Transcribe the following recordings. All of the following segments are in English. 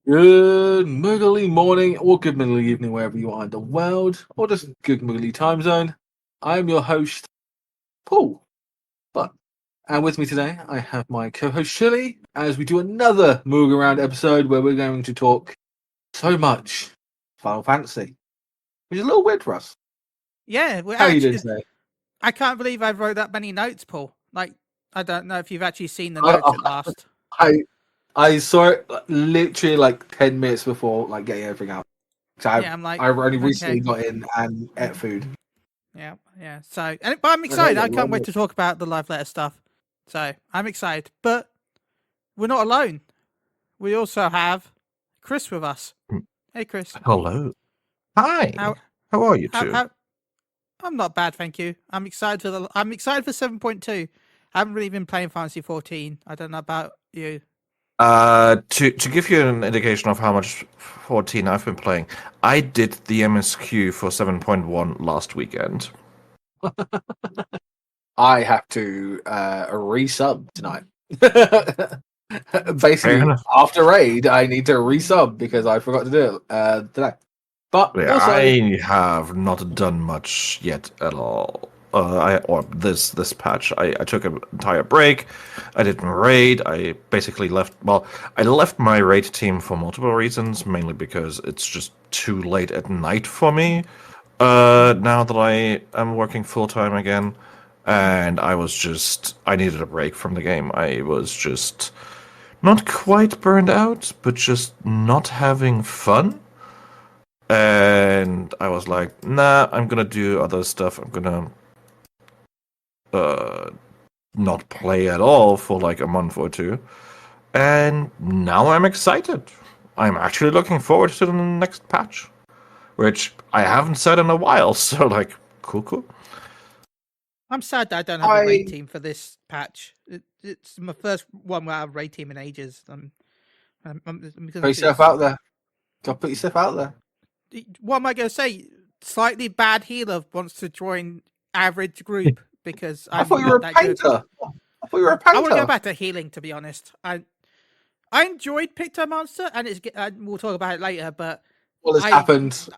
Good Moogly morning or good Moogly evening wherever you are in the world, or just good Moogly time zone. I am your host, Paul. But and with me today, I have my co-host Shirley, as we do another Moogle Round episode where we're going to talk so much Final Fantasy, which is a little weird for us. Yeah, we're How are you doing actually. today? I can't believe I've wrote that many notes, Paul. Like, I don't know if you've actually seen the I, notes at last. I I saw it literally like 10 minutes before getting everything out. So Yeah, I'm like, I only okay, recently got in and ate food. yeah. So, but I'm But there you excited. go, I can't wait to talk about the live letter stuff. So I'm excited. But we're not alone. We also have Chris with us. Hey, Chris. Hello. Hi. How How are you how two? how? I'm not bad, thank you. I'm excited for 7.2. I haven't really been playing Fantasy 14. I don't know about you. To give you an indication of how much 14 I've been playing, I did the MSQ for 7.1 last weekend. I have to resub tonight. Fair Basically, enough. after raid, I need to resub because I forgot to do it today. But Yeah, also, I have not done much yet at all. This patch, I took an entire break. I didn't raid. I basically left. Well, I left my raid team for multiple reasons, mainly because it's just too late at night for me. Now that I am working full time again, and I needed a break from the game. I was just not quite burned out, but just not having fun. And I was like, nah, I'm gonna do other stuff. I'm gonna uh, not play at all for like a month or two. And now I'm excited. I'm actually looking forward to the next patch, which I haven't said in a while. So, like, cool. I'm sad that I don't have a raid I team for this patch. It's my first one without a raid team in ages. I'm put gonna yourself out there. Got to put yourself out there. what am I gonna say? Slightly bad healer wants to join average group because I I'm thought you were not a that good. painter. I thought you were a I want to go painter. back to healing, to be honest. I enjoyed Picto Monster, and we'll talk about it later. But What has I happened?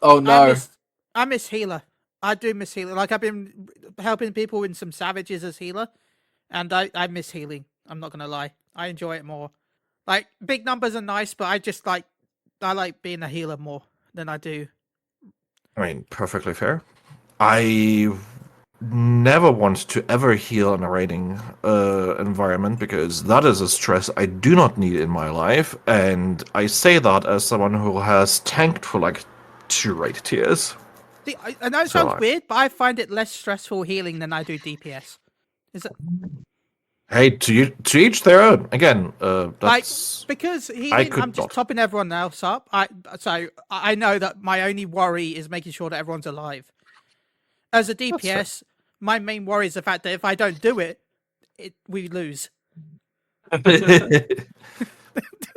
Oh I no! miss I miss healer. I do miss healer. Like I've been helping people in some savages as healer, and I miss healing. I'm not gonna lie. I enjoy it more. Like big numbers are nice, but I like being a healer more than I do. I mean, perfectly fair. I never want to ever heal in a raiding environment because that is a stress I do not need in my life, and I say that as someone who has tanked for like 2 raid tiers. See, I know it So, sounds weird, but I find it less stressful healing than I do DPS. Is it hey, to each their own. Again, like that's because I healing? I'm could just not. topping everyone else up. I know that my only worry is making sure that everyone's alive. As a That's fair. DPS, my main worry is the fact that if I don't do it, we lose. Gotta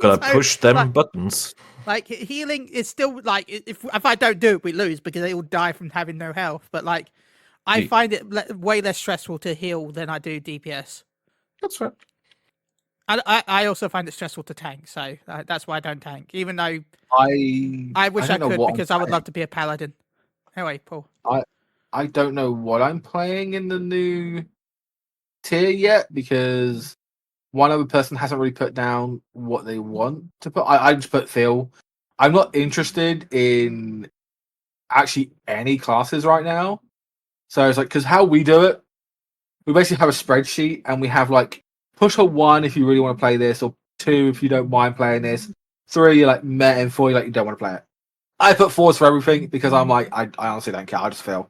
So, push them buttons. like healing is still like if I don't do it, we lose because they all die from having no health. But like, I Ye- find it way less stressful to heal than I do DPS. That's fair. I also find it stressful to tank, so that's why I don't tank. Even though I I wish I don't know could what I'm because I would playing. love to be a paladin. Anyway, Paul. I don't know what I'm playing in the new tier yet because one other person hasn't really put down what they want to put. I just put Phil. I'm not interested in actually any classes right now. So it's like, because how we do it, we basically have a spreadsheet and we have like push a 1 if you really want to play this, or 2 if you don't mind playing this, 3 you're like meh, and 4 you're like you don't want to play it. I put 4s for everything because I'm like, I honestly don't care. I just feel.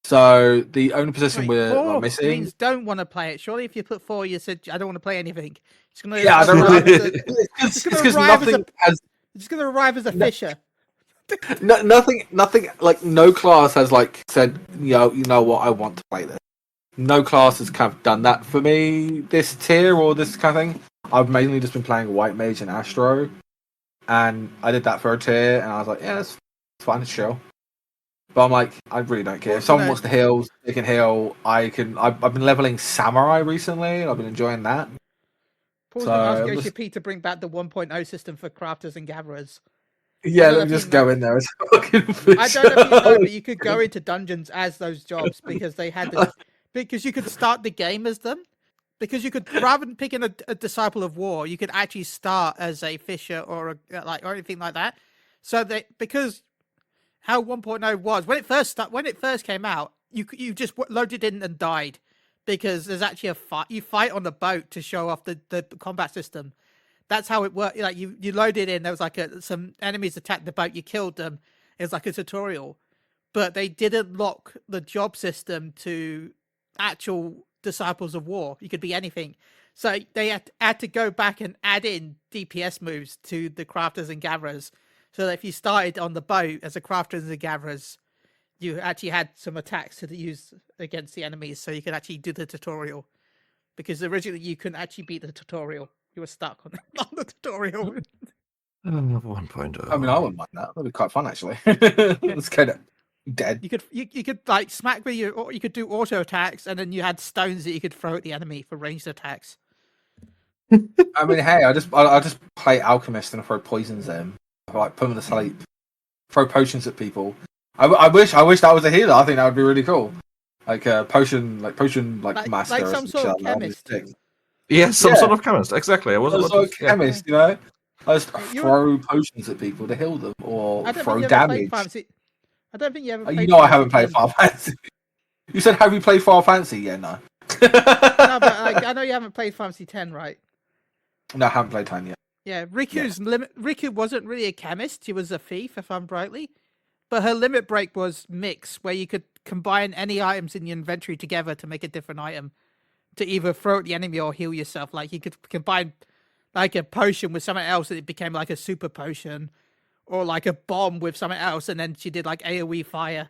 So the only position Wait, we're 4 missing. means don't want to play it. Surely, if you put 4, you said I don't want to play anything. It's gonna Yeah, I don't. arrive as a. It's It's gonna because arrive as a. nothing has. It's gonna arrive as a fisher. Nothing. Like no class has like said, you know what, I want to play this. No class has kind of done that for me this tier or this kind of thing. I've mainly just been playing White Mage and Astro, and I did that for a tier, and I was like, yeah, it's fine, it's chill. But I'm like, I really don't care. If someone wants to heal, they can heal. I can. I've been leveling Samurai recently, and I've been enjoying that. Paul's So, been asking I'm just- OCP to bring back the 1.0 system for crafters and gatherers. Yeah, don't know let me if just you go know- in there. As fucking fish. I don't know if you know, but you could go into dungeons as those jobs because they had because you could start the game as them. Because you could, rather than picking a disciple of war, you could actually start as a fisher or or anything like that. So because how 1.0 was when it first came out, you just loaded in and died because there's actually a fight. You fight on the boat to show off the combat system. That's how it worked. Like you loaded in, there was like some enemies attacked the boat, you killed them. It was like a tutorial, but they didn't lock the job system to actual disciples of war. You could be anything. So they had to go back and add in DPS moves to the crafters and gatherers. So that if you started on the boat as a crafters and gatherers, you actually had some attacks to use against the enemies, so you could actually do the tutorial. Because originally you couldn't actually beat the tutorial. You were stuck on the tutorial. 1.0. I mean, I wouldn't mind that. That'd be quite fun, actually. It's kind of dead. You could like smack with you, or you could do auto attacks, and then you had stones that you could throw at the enemy for ranged attacks. I mean, hey, I just play alchemist and throw poisons at him, like put him to sleep, throw potions at people. I wish that was a healer. I think that would be really cool. Like potion master, like some sort of chemist. Yeah, some Yeah. sort of chemist. Exactly. I was Some sort of chemist, you know. I just You throw potions at people to heal them or I don't throw think you ever damage. played Fantasy. I don't think you ever played. You know, I haven't Fantasy played 10. Final Fantasy. You said, have you played Final Fantasy? Yeah, no. No, but like, I know you haven't played Fantasy 10, right? No, I haven't played 10 yet. Yeah, Riku wasn't really a chemist. She was a thief, if I'm rightly. But her limit break was mix, where you could combine any items in your inventory together to make a different item to either throw at the enemy or heal yourself. Like you could combine like a potion with something else and it became like a super potion, or like a bomb with something else, and then she did like AoE fire.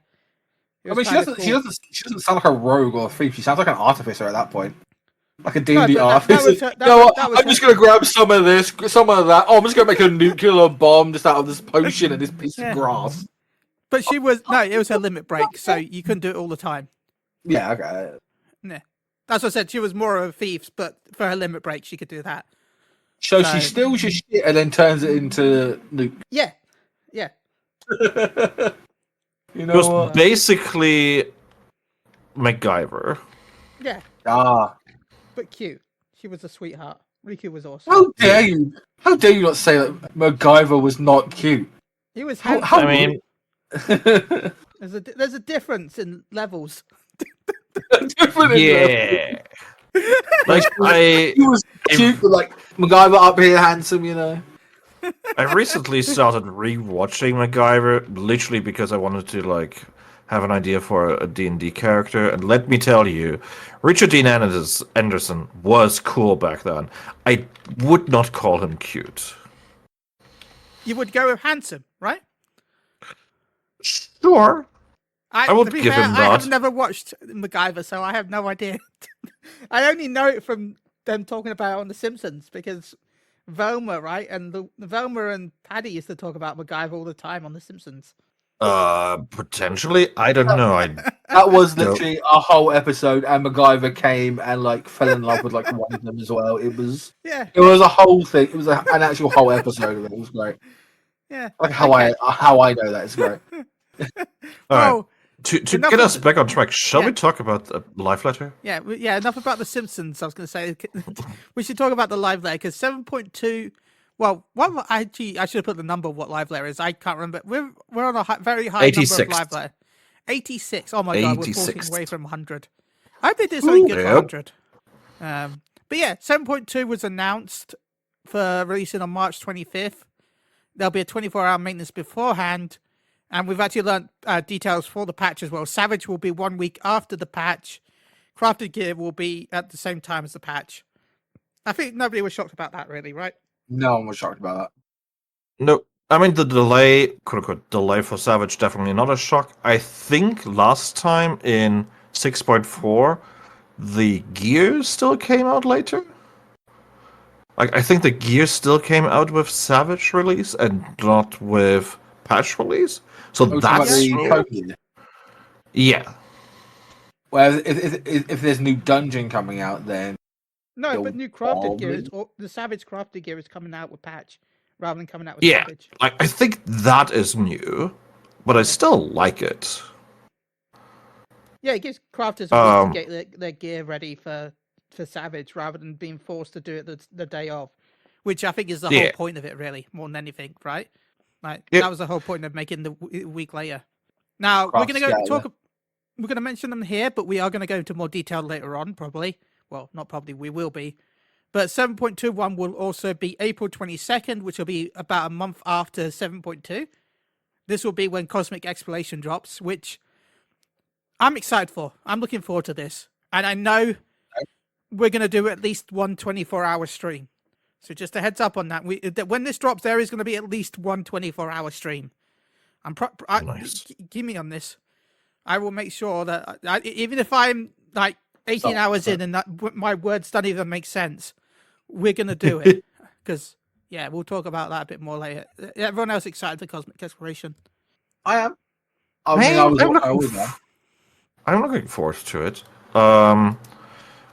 I mean, she doesn't sound like a rogue or a thief. She sounds like an artificer at that point. Like a D&D No, but artificer. I'm just going to grab some of this, some of that. Oh, I'm just going to make a nuclear bomb just out of this potion and this piece of grass. But it was her limit break, so you couldn't do it all the time. Yeah, okay. Yeah. That's what I said. She was more of a thief, but for her limit break, she could do that. So she steals your shit and then turns it into nuke. Yeah. You It know was what? basically MacGyver. Yeah, but cute. She was a sweetheart. Riku was awesome. How dare you? How dare you not say that MacGyver was not cute? He was How- handsome. I mean, There's a difference in levels. Different yeah. Like He was cute, but like MacGyver up here, handsome, you know. I recently started rewatching MacGyver literally because I wanted to like have an idea for a D&D character, and let me tell you, Richard Dean Anderson was cool back then. I would not call him cute. You would go with handsome, right? Sure. I would to be give fair, him I have that. never watched MacGyver, so I have no idea. I only know it from them talking about it on The Simpsons because Velma, right? And the Velma and Paddy used to talk about MacGyver all the time on The Simpsons. Potentially. I don't know. That was literally a whole episode, and MacGyver came and like fell in love with like one of them as well. It was a whole thing. It was an actual whole episode of it. It was great. Yeah, Like how I know that is great. All right. Oh, To enough get of us the- back on track, shall Yeah. we talk about the live letter? yeah. Enough about The Simpsons. I was going to say we should talk about the live layer because 7.2. Well, I should have put the number of what live layer is. I can't remember. We're on a very high number 86th. of live layer. 86. Oh my god, we're 86th. falling away from 100. I hope they did something good for Yep. 100. But yeah, 7.2 was announced for releasing on March 25th. There'll be a 24-hour maintenance beforehand, and we've actually learned details for the patch as well. Savage will be 1 week after the patch. Crafted gear will be at the same time as the patch. I think nobody was shocked about that, really, right? No one was shocked about that. No, I mean the delay, quote unquote, delay for Savage, definitely not a shock. I think last time in 6.4, the gear still came out later. Like I think the gear still came out with Savage release and not with patch release. So Oh, talking about that's the code gear. yeah. Well, if there's new dungeon coming out, then No, They'll but new crafted gear probably- is or the Savage crafted gear is coming out with patch rather than coming out with Yeah, Savage. I think that is new, but I still like it. Yeah, it gives crafters a week to Um, get their gear ready for Savage rather than being forced to do it the day of, which I think is the whole Yeah. point of it, really, more than anything, right? Like Yep. that was the whole point of making the week later. Now we're Craft gonna go scatter. talk. We're gonna mention them here, but we are gonna go into more detail later on, probably. Well, not probably. We will be. But 7.21 will also be April 22nd, which will be about a month after 7.2. This will be when Cosmic Exploration drops, which I'm excited for. I'm looking forward to this. And I know we're going to do at least one 24-hour stream. So just a heads up on that. When this drops, there is going to be at least one 24-hour stream. Nice. Give me on this. I will make sure that even if I'm like 18 hours in and my words don't even make sense, we're going to do it. Because, yeah, we'll talk about that a bit more later. Everyone else excited for Cosmic Exploration? I am. I mean, I was there. I'm looking forward to it.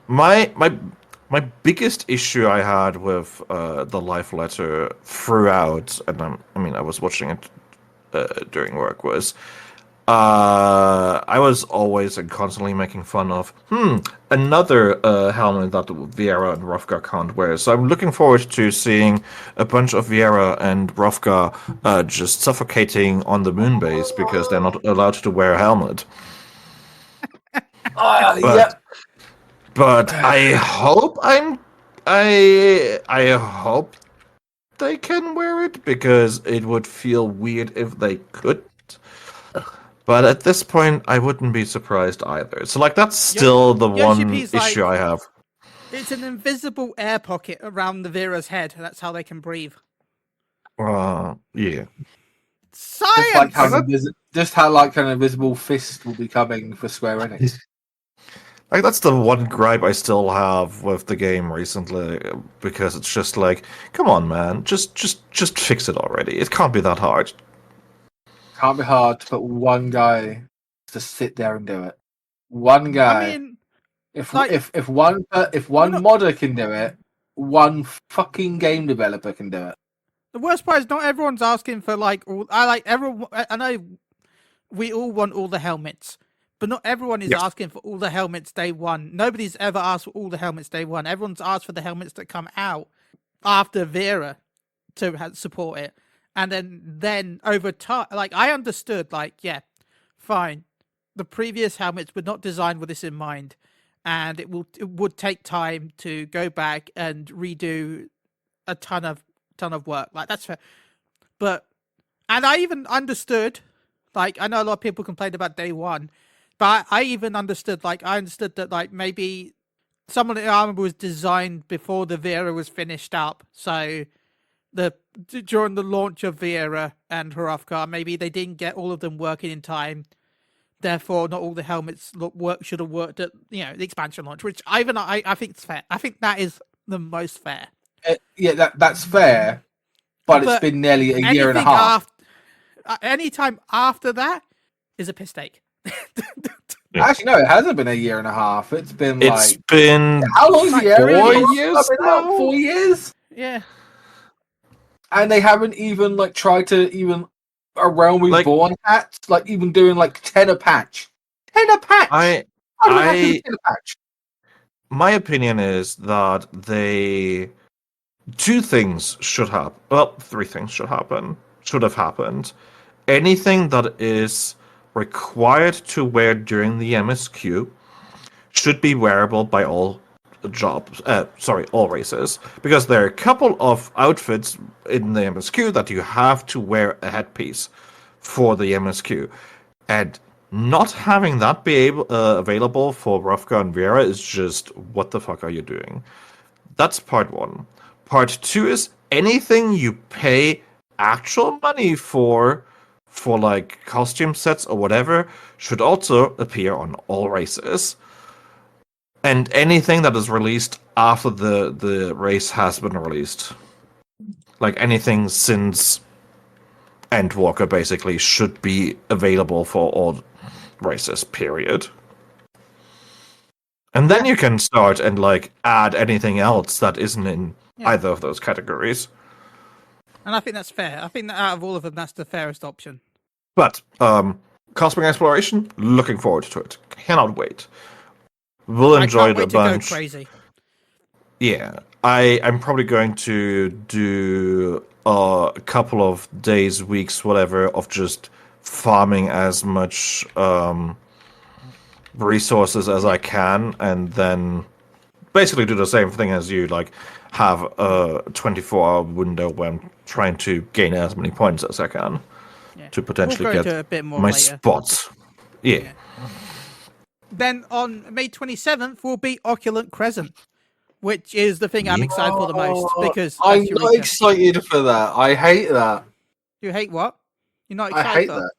My biggest issue I had with the live letter throughout, and I was watching it during work, was I was always and constantly making fun of another helmet that Viera and Rovka can't wear. So I'm looking forward to seeing a bunch of Viera and Rovka just suffocating on the moon base because they're not allowed to wear a helmet. Yep. But I hope I hope they can wear it because it would feel weird if they could. But at this point, I wouldn't be surprised either. So, like, that's still the one P.'s issue like- I have. It's an invisible air pocket around the Vera's head. That's how they can breathe. Yeah. Science! Just how like an invisible fist will be coming for Square Enix. Like, that's the one gripe I still have with the game recently, because it's just like, come on, man, just fix it already. It can't be that hard. Can't be hard to put one guy to sit there and do it. One guy. I mean, if like- one not- modder can do it, one fucking game developer can do it. the worst part is not everyone's asking for like all. I know we all want all the helmets, but not everyone is Yes. asking for all the helmets day one. Nobody's ever asked for all the helmets day one. Everyone's asked for the helmets that come out after Vera to support it. And then over time, like I understood, like, yeah, fine. The previous helmets were not designed with this in mind, and it would take time to go back and redo a ton of work. Like that's fair. And I even understood, like I know a lot of people complained about day one, but I even understood, like I understood that like maybe some of the armor was designed before the Vera was finished up, so during the launch of Viera and Horovka, maybe they didn't get all of them working in time. Therefore, not all the helmets should have worked at the expansion launch, which I think is fair. I think that is the most fair. Yeah, that's fair, but it's been nearly a year and a half. Anytime after that is a piss take. Yeah. Actually, no, it hasn't been a year and a half. It's been It's like been how long is the area? 4 years Been out? now? 4 years, Yeah. and they haven't even like tried to even a Realm Like- Reborn hats, like even doing like 10 a patch. 10 a patch. I How do they have to do I- 10 a patch? my opinion is that two things should happen. Well, three things should have happened. Anything that is required to wear during the MSQ should be wearable by all all races, because there are a couple of outfits in the MSQ that you have to wear a headpiece for the MSQ, and not having that be available for Rovka and Vera is just, what the fuck are you doing? That's part one. Part two is anything you pay actual money for like costume sets or whatever should also appear on all races. And anything that is released after the race has been released, like anything since Endwalker, basically should be available for all races, period. And then you can start and like add anything else that isn't in Yeah. either of those categories. And I think that's fair. I think that out of all of them, that's the fairest option. But Cosmic Exploration, looking forward to it. Cannot wait. We'll enjoy I can't it a wait to go bunch. crazy. Yeah, I'm probably going to do a couple of days, weeks, whatever, of just farming as much resources as I can, and then basically do the same thing as you, like have a 24-hour window where I'm trying to gain as many points as I can to potentially we'll go get into a bit more my later. spots. Yeah. Then on May 27th will be Oculent Crescent, which is the thing I'm excited for the most because I'm that's not Eureka. excited for that. I hate that. You hate what? You're not I excited hate for? that.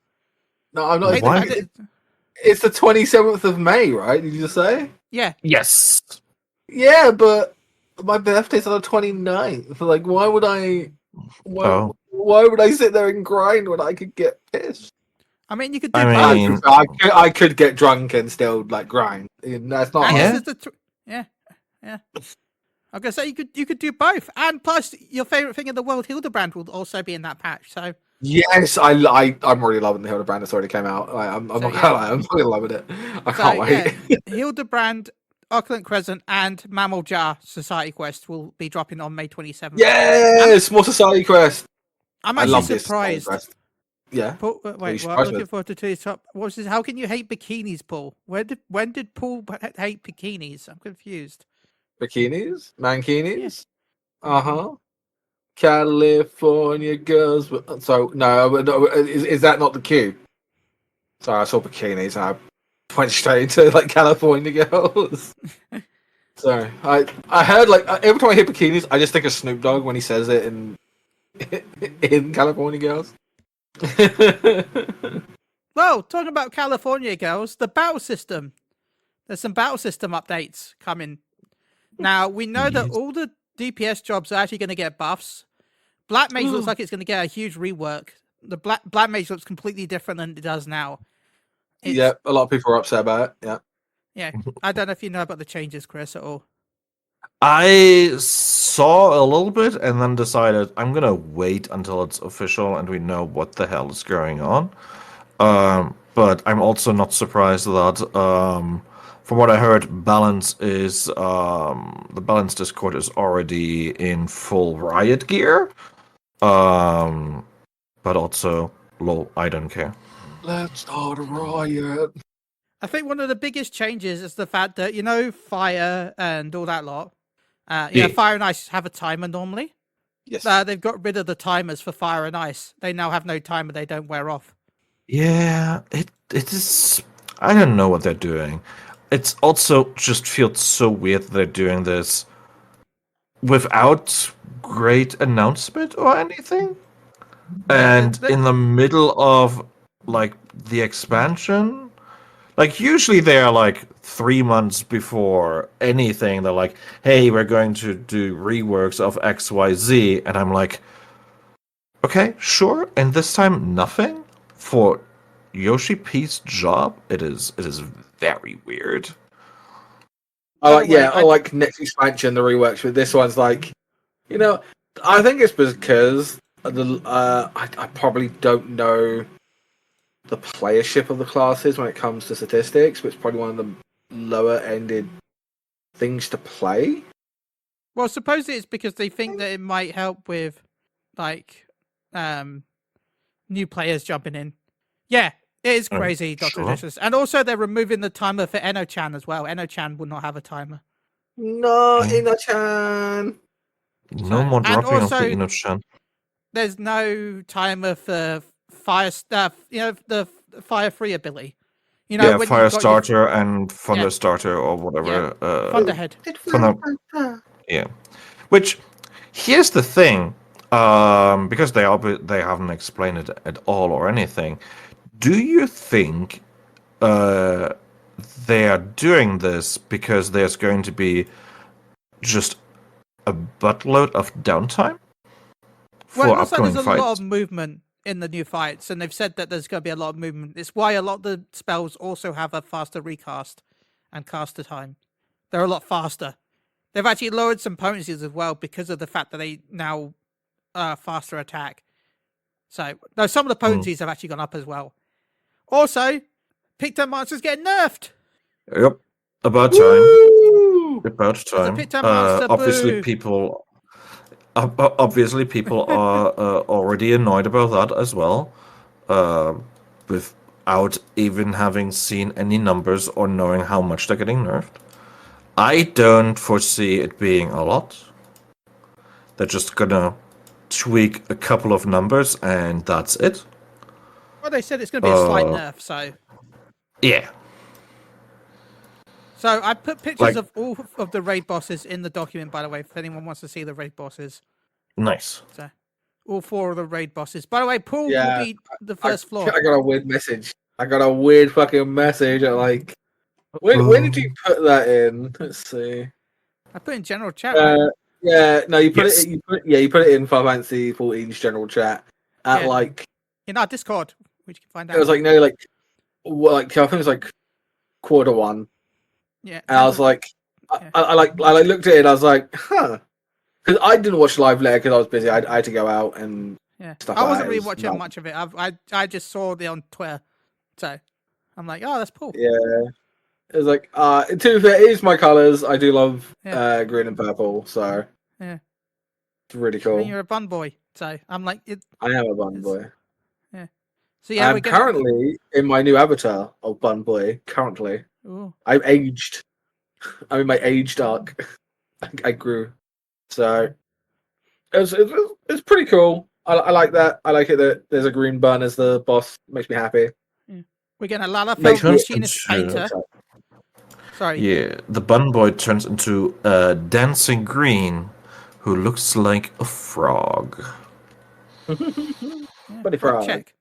No, I'm not. Hate the Why? fact that It's the 27th of May, right? Did you just say? yeah. Yes. Yeah, but my birthday's on the 29th. Like, why would I? Why would I sit there and grind when I could get pissed? I mean, you could do I both. mean, I could get drunk and still like grind. That's not. And Yeah. this is the yeah. I'm gonna say you could do both, and plus your favorite thing in the world, Hildebrand, will also be in that patch. So Yes, I'm really loving the Hildebrand that's already came out. Like, I'm not gonna lie, I'm really loving it. I can't wait. Yeah, Hildebrand, Oculent Crescent, and Mammal Jar Society Quest will be dropping on May 27th. Yes, more Society Quest. I'm I actually love this Society surprised. Quest. Yeah. Paul, wait, surprised well, I'm looking with? forward to today's top. What's this? How can you hate bikinis, Paul? When did Paul hate bikinis? I'm confused. Bikinis? Mankinis? Uh-huh. California girls. So, no, is that not the cue? Sorry, I saw bikinis and I went straight into, like, California girls. Sorry. I heard, like, every time I hear bikinis, I just think of Snoop Dogg when he says it in California girls. Well, talking about California girls, the battle system. There's some battle system updates coming. Now, we know that all the DPS jobs are actually going to get buffs. Black Mage looks like it's going to get a huge rework. The Black Mage looks completely different than it does now. Yeah, a lot of people are upset about it. Yeah. Yeah, I don't know if you know about the changes, Chris, at all. I saw a little bit and then decided I'm gonna wait until it's official and we know what the hell is going on. But I'm also not surprised that from what I heard, balance is the balance Discord is already in full riot gear. But also, lol, I don't care. Let's start a riot. I think one of the biggest changes is the fact that, fire and all that lot. Fire and ice have a timer normally. Yes. They've got rid of the timers for fire and ice. They now have no timer. They don't wear off. Yeah, it is. I don't know what they're doing. It's also just feels so weird that they're doing this without great announcement or anything. And in the middle of like the expansion, like usually they're like 3 months before anything. They're like, "Hey, we're going to do reworks of XYZ," and I'm like, "Okay, sure." And this time, nothing for Yoshi P's job. It is very weird. I like next expansion, the reworks, but this one's like, I think it's because I probably don't know the playership of the classes when it comes to statistics, but it's probably one of the lower ended things to play. Well, supposedly it's because they think that it might help with, like, new players jumping in. Yeah, it is crazy, Dr. Sure. Delicious. And also they're removing the timer for Eno-chan as well. Eno-chan will not have a timer. No, Ina-chan. No more And dropping of the also- Ino-chan. There's no timer for fire stuff, the fire free ability. When Yeah, you've Fire got your Starter and Thunder Starter or whatever. Thunderhead. Yeah. Which, here's the thing, because they haven't explained it at all or anything. Do you think they are doing this because there's going to be just a buttload of downtime for Well, it looks like upcoming there's a fights? lot of movement in the new fights, and they've said that there's going to be a lot of movement. It's why a lot of the spells also have a faster recast and caster time. they're a lot faster. They've actually lowered some potencies as well because of the fact that they now faster attack. So, no, some of the potencies have actually gone up as well. Also, Picto monsters get nerfed. Yep. About time. Woo! About time. Picto monster, Obviously, boo. people. Obviously, people are already annoyed about that as well, without even having seen any numbers or knowing how much they're getting nerfed. I don't foresee it being a lot. They're just gonna tweak a couple of numbers and that's it. Well, they said it's going to be a slight nerf, so. Yeah. So I put pictures of all of the raid bosses in the document, by the way, if anyone wants to see the raid bosses. Nice. So, all 4 of the raid bosses. By the way, Paul will be the first floor. I got a weird message. I got a weird fucking message at like. When did you put that in? Let's see. I put in general chat. Right? Yeah, no, you put Yes. it. You put it in Final Fantasy 14's general chat at like in our Discord, which you can find out. it was like I think it was like Q1. Yeah, and I was like, I looked at it. And I was like, huh, because I didn't watch live later because I was busy. I had to go out and stuff. I wasn't really watching much of it. I just saw it on Twitter, so I'm like, oh, that's Paul. Yeah. It was like, to be fair, it is my colours. I do love green and purple, so yeah, it's really cool. I mean, you're a bun boy, so I'm like, I am a bun boy. Yeah. So yeah, I'm currently in my new avatar of bun boy. Currently, Ooh. I've aged. I'm in my age arc. I grew, so it's pretty cool. I like that. I like it that there's a green bun as the boss. Makes me happy. Yeah. We're getting a Lalafell machinist painter. Sorry. Yeah, the bun boy turns into a dancing green who looks like a frog. Funny frog. Check.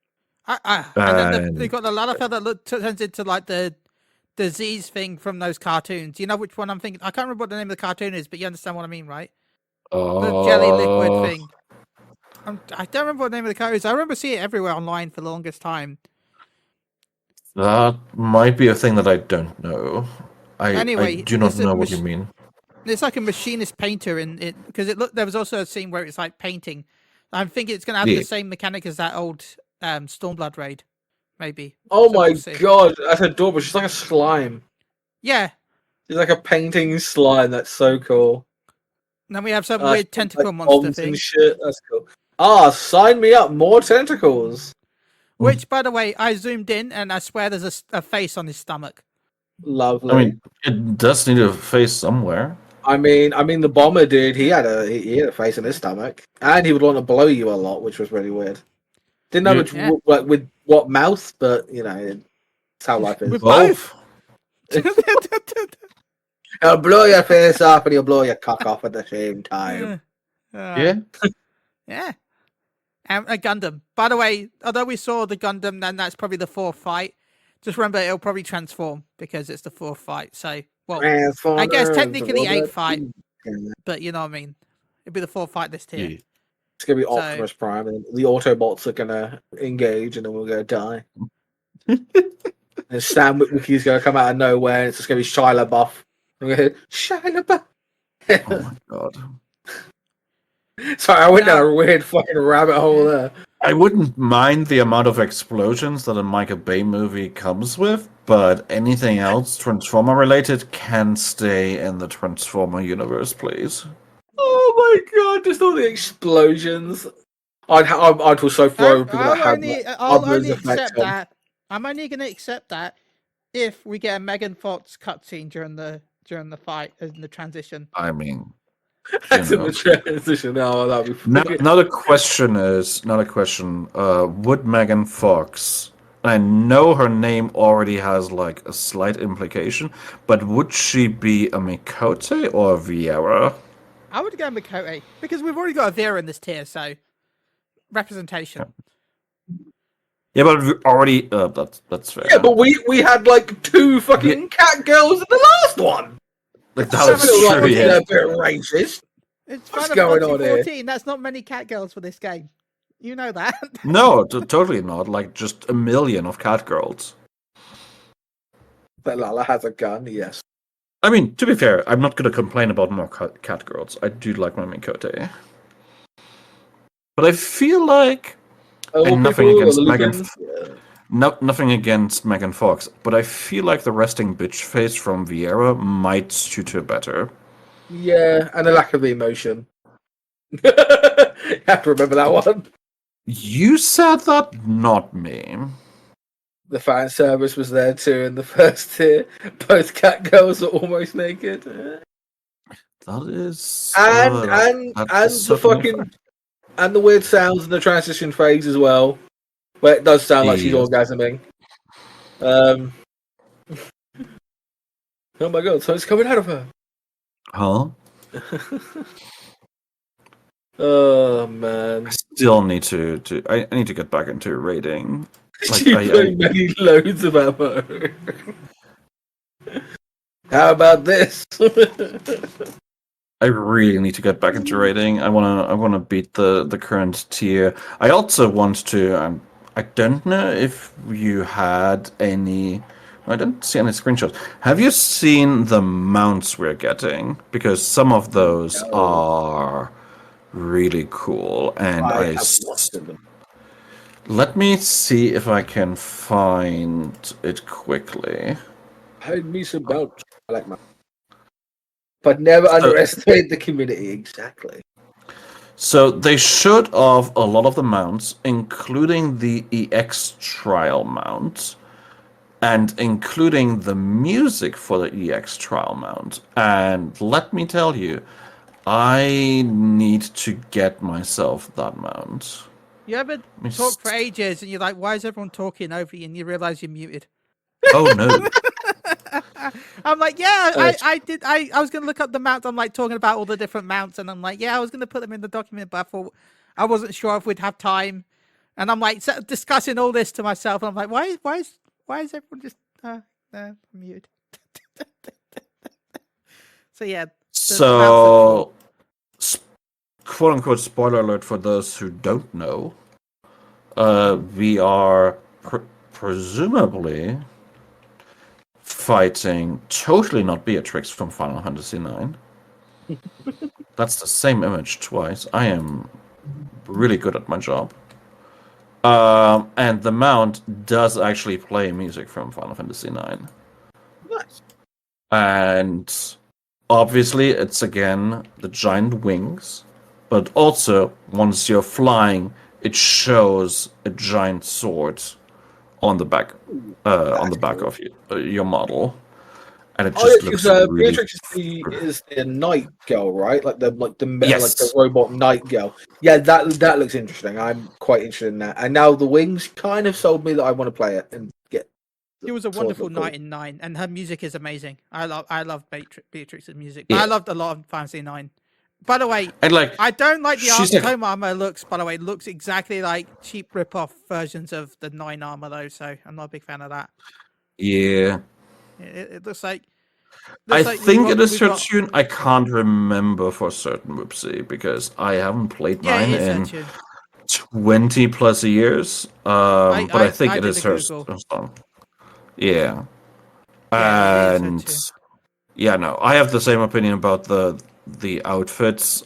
And then they got the Lalafell that turns into like the disease thing from those cartoons. You know which one I'm thinking? I can't remember what the name of the cartoon is, but you understand what I mean, right? The jelly liquid thing. I don't remember what the name of the cartoon is. I remember seeing it everywhere online for the longest time. That might be a thing that I don't know. Anyway, I do not know what you mean. It's like a machinist painter in it because there was also a scene where it's like painting. I'm thinking it's going to have the same mechanic as that old Stormblood raid, maybe. Oh my god, that's adorable. She's like a slime. Yeah. She's like a painting slime. That's so cool. Then we have some weird tentacle like monster thing. And shit. That's cool. Sign me up. More tentacles. Which, by the way, I zoomed in and I swear there's a face on his stomach. Lovely. I mean, it does need a face somewhere. I mean, the bomber dude. He had a face in his stomach, and he would want to blow you a lot, which was really weird. Didn't know with what mouth, but you know, it's how life is. With both. He'll blow your face off, and he'll blow your cock off at the same time. Yeah. Yeah. And a Gundam. By the way, although we saw the Gundam, then that's probably the 4th fight. Just remember, it'll probably transform because it's the 4th fight. So, well, I guess technically the 8th fight, but you know what I mean. It'll be the 4th fight this tier. Yeah. It's gonna be Optimus Prime, and the Autobots are gonna engage, and then we're gonna die. And Sam Witwicky's gonna come out of nowhere, and it's just gonna be Shia LaBeouf. I'm gonna Shia LaBeouf. Oh my god. Sorry, I went down a weird fucking rabbit hole there. I wouldn't mind the amount of explosions that a Michael Bay movie comes with, but anything else Transformer related can stay in the Transformer universe, please. Oh my god, just all the explosions. I'd feel so thrown people that have I'll only accept that. I'm only going to accept that if we get a Megan Fox cutscene during the fight in the transition. I mean, that's in the transition. Oh, that'd be another question. Would Megan Fox? I know her name already has like a slight implication, but would she be a Mikote or a Viera? I would go Mikote because we've already got a Vera in this tier, so representation. Yeah, but we already that's fair. Yeah, but we had like 2 fucking cat girls in the last one. Like that was true. Yeah, a bit racist. It's What's going on 14. here? That's not many cat girls for this game. You know that. No, totally not. Like just a million of cat girls. But Lala has a gun. Yes. I mean, to be fair, I'm not going to complain about more cat girls. I do like my Mikote. But I feel like, and nothing against Megan, nothing against Megan Fox, but I feel like the resting bitch face from Vieira might suit her better. Yeah, and a lack of emotion. You have to remember that one. You said that, not me. The fan service was there too in the first tier. Both cat girls are almost naked. That is, And the fucking and the weird sounds in the transition phase as well, where it does sound like she's orgasming. Oh my god, something's coming out of her. Huh? Oh man. I still need to I need to get back into raiding. Like, you made loads of ammo. How about this? I really need to get back into raiding. I wanna beat the current tier. I also want to. I don't know if you had any. I don't see any screenshots. Have you seen the mounts we're getting? Because some of those are really cool, and I let me see if I can find it quickly. Hide me some mounts. I like mounts. But never underestimate the community, exactly. So they showed off a lot of the mounts, including the EX trial mount, and including the music for the EX trial mount. And let me tell you, I need to get myself that mount. You ever talk for ages and you're like, why is everyone talking over you? And you realize you're muted. Oh no. I'm like, yeah, I did. I was going to look up the mounts. I'm like talking about all the different mounts. And I'm like, yeah, I was going to put them in the document, but I thought I wasn't sure if we'd have time. And I'm like discussing all this to myself. And I'm like, why is everyone just muted? So yeah. So, quote unquote spoiler alert for those who don't know. We are presumably fighting totally not Beatrix from Final Fantasy IX. That's the same image twice. I am really good at my job. And the mount does actually play music from Final Fantasy IX. Nice. And obviously it's again the giant wings, but also once you're flying, it shows a giant sword on the back of your model, and it just looks really... Beatrix is the night girl, right? Like the yes. like the robot night girl. Yeah, that looks interesting. I'm quite interested in that. And now the wings kind of sold me that I want to play it and get. She was a wonderful knight in 9, and her music is amazing. I love Beatrix's music. But I loved a lot of Fantasy 9. By the way, and I don't like the home armor looks. By the way, it looks exactly like cheap rip-off versions of the 9 armor, though. So I'm not a big fan of that. Yeah, it looks like. I think it is her tune. I can't remember for certain, Whoopsie, because I haven't played 9 in 20 plus years. But I think it is her song. Yeah, and no, I have the same opinion about the outfits.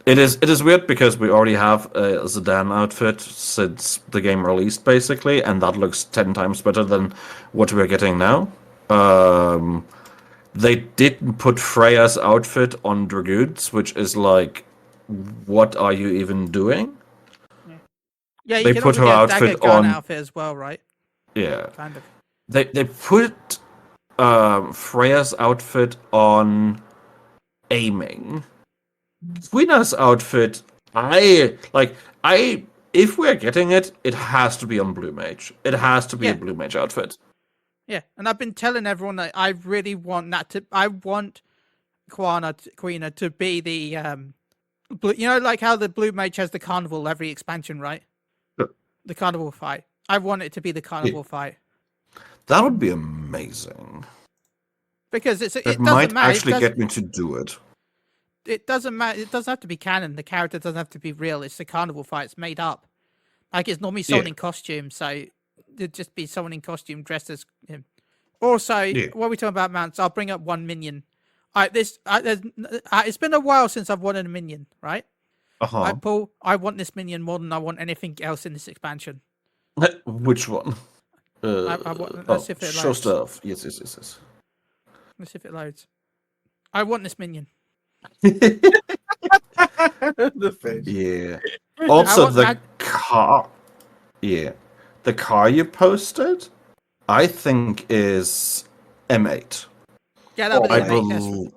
It is weird because we already have a Zidane outfit since the game released, basically, and that looks 10 times better than what we're getting now. They didn't put Freya's outfit on Dragoons, which is like, what are you even doing? Yeah, you can put her outfit on outfit as well, right? Yeah, kind of. They put Freya's outfit on aiming. Queena's outfit, if we're getting it, it has to be on Blue Mage. It has to be a Blue Mage outfit. Yeah, and I've been telling everyone that I really want that to. I want Quina to be the blue, like how the Blue Mage has the carnival every expansion, right? Sure. The carnival fight. I want it to be the carnival fight. That would be amazing. Because it might actually get me to do it. It doesn't matter. It doesn't have to be canon. The character doesn't have to be real. It's the carnival fight. It's made up. Like it's normally someone in costume, so it'd just be someone in costume dressed as him. Also, Yeah. while we talk about mounts, I'll bring up one minion. It's been a while since I've wanted a minion, right? Uh-huh. Paul, I want this minion more than I want anything else in this expansion. Which one? Let's see if it show loads. stuff. Yes. Let's see if it loads. I want this minion. The fish. Yeah. Also, want the car. Yeah. The car you posted, I think is M8. Yeah, that'll be I M8. believe.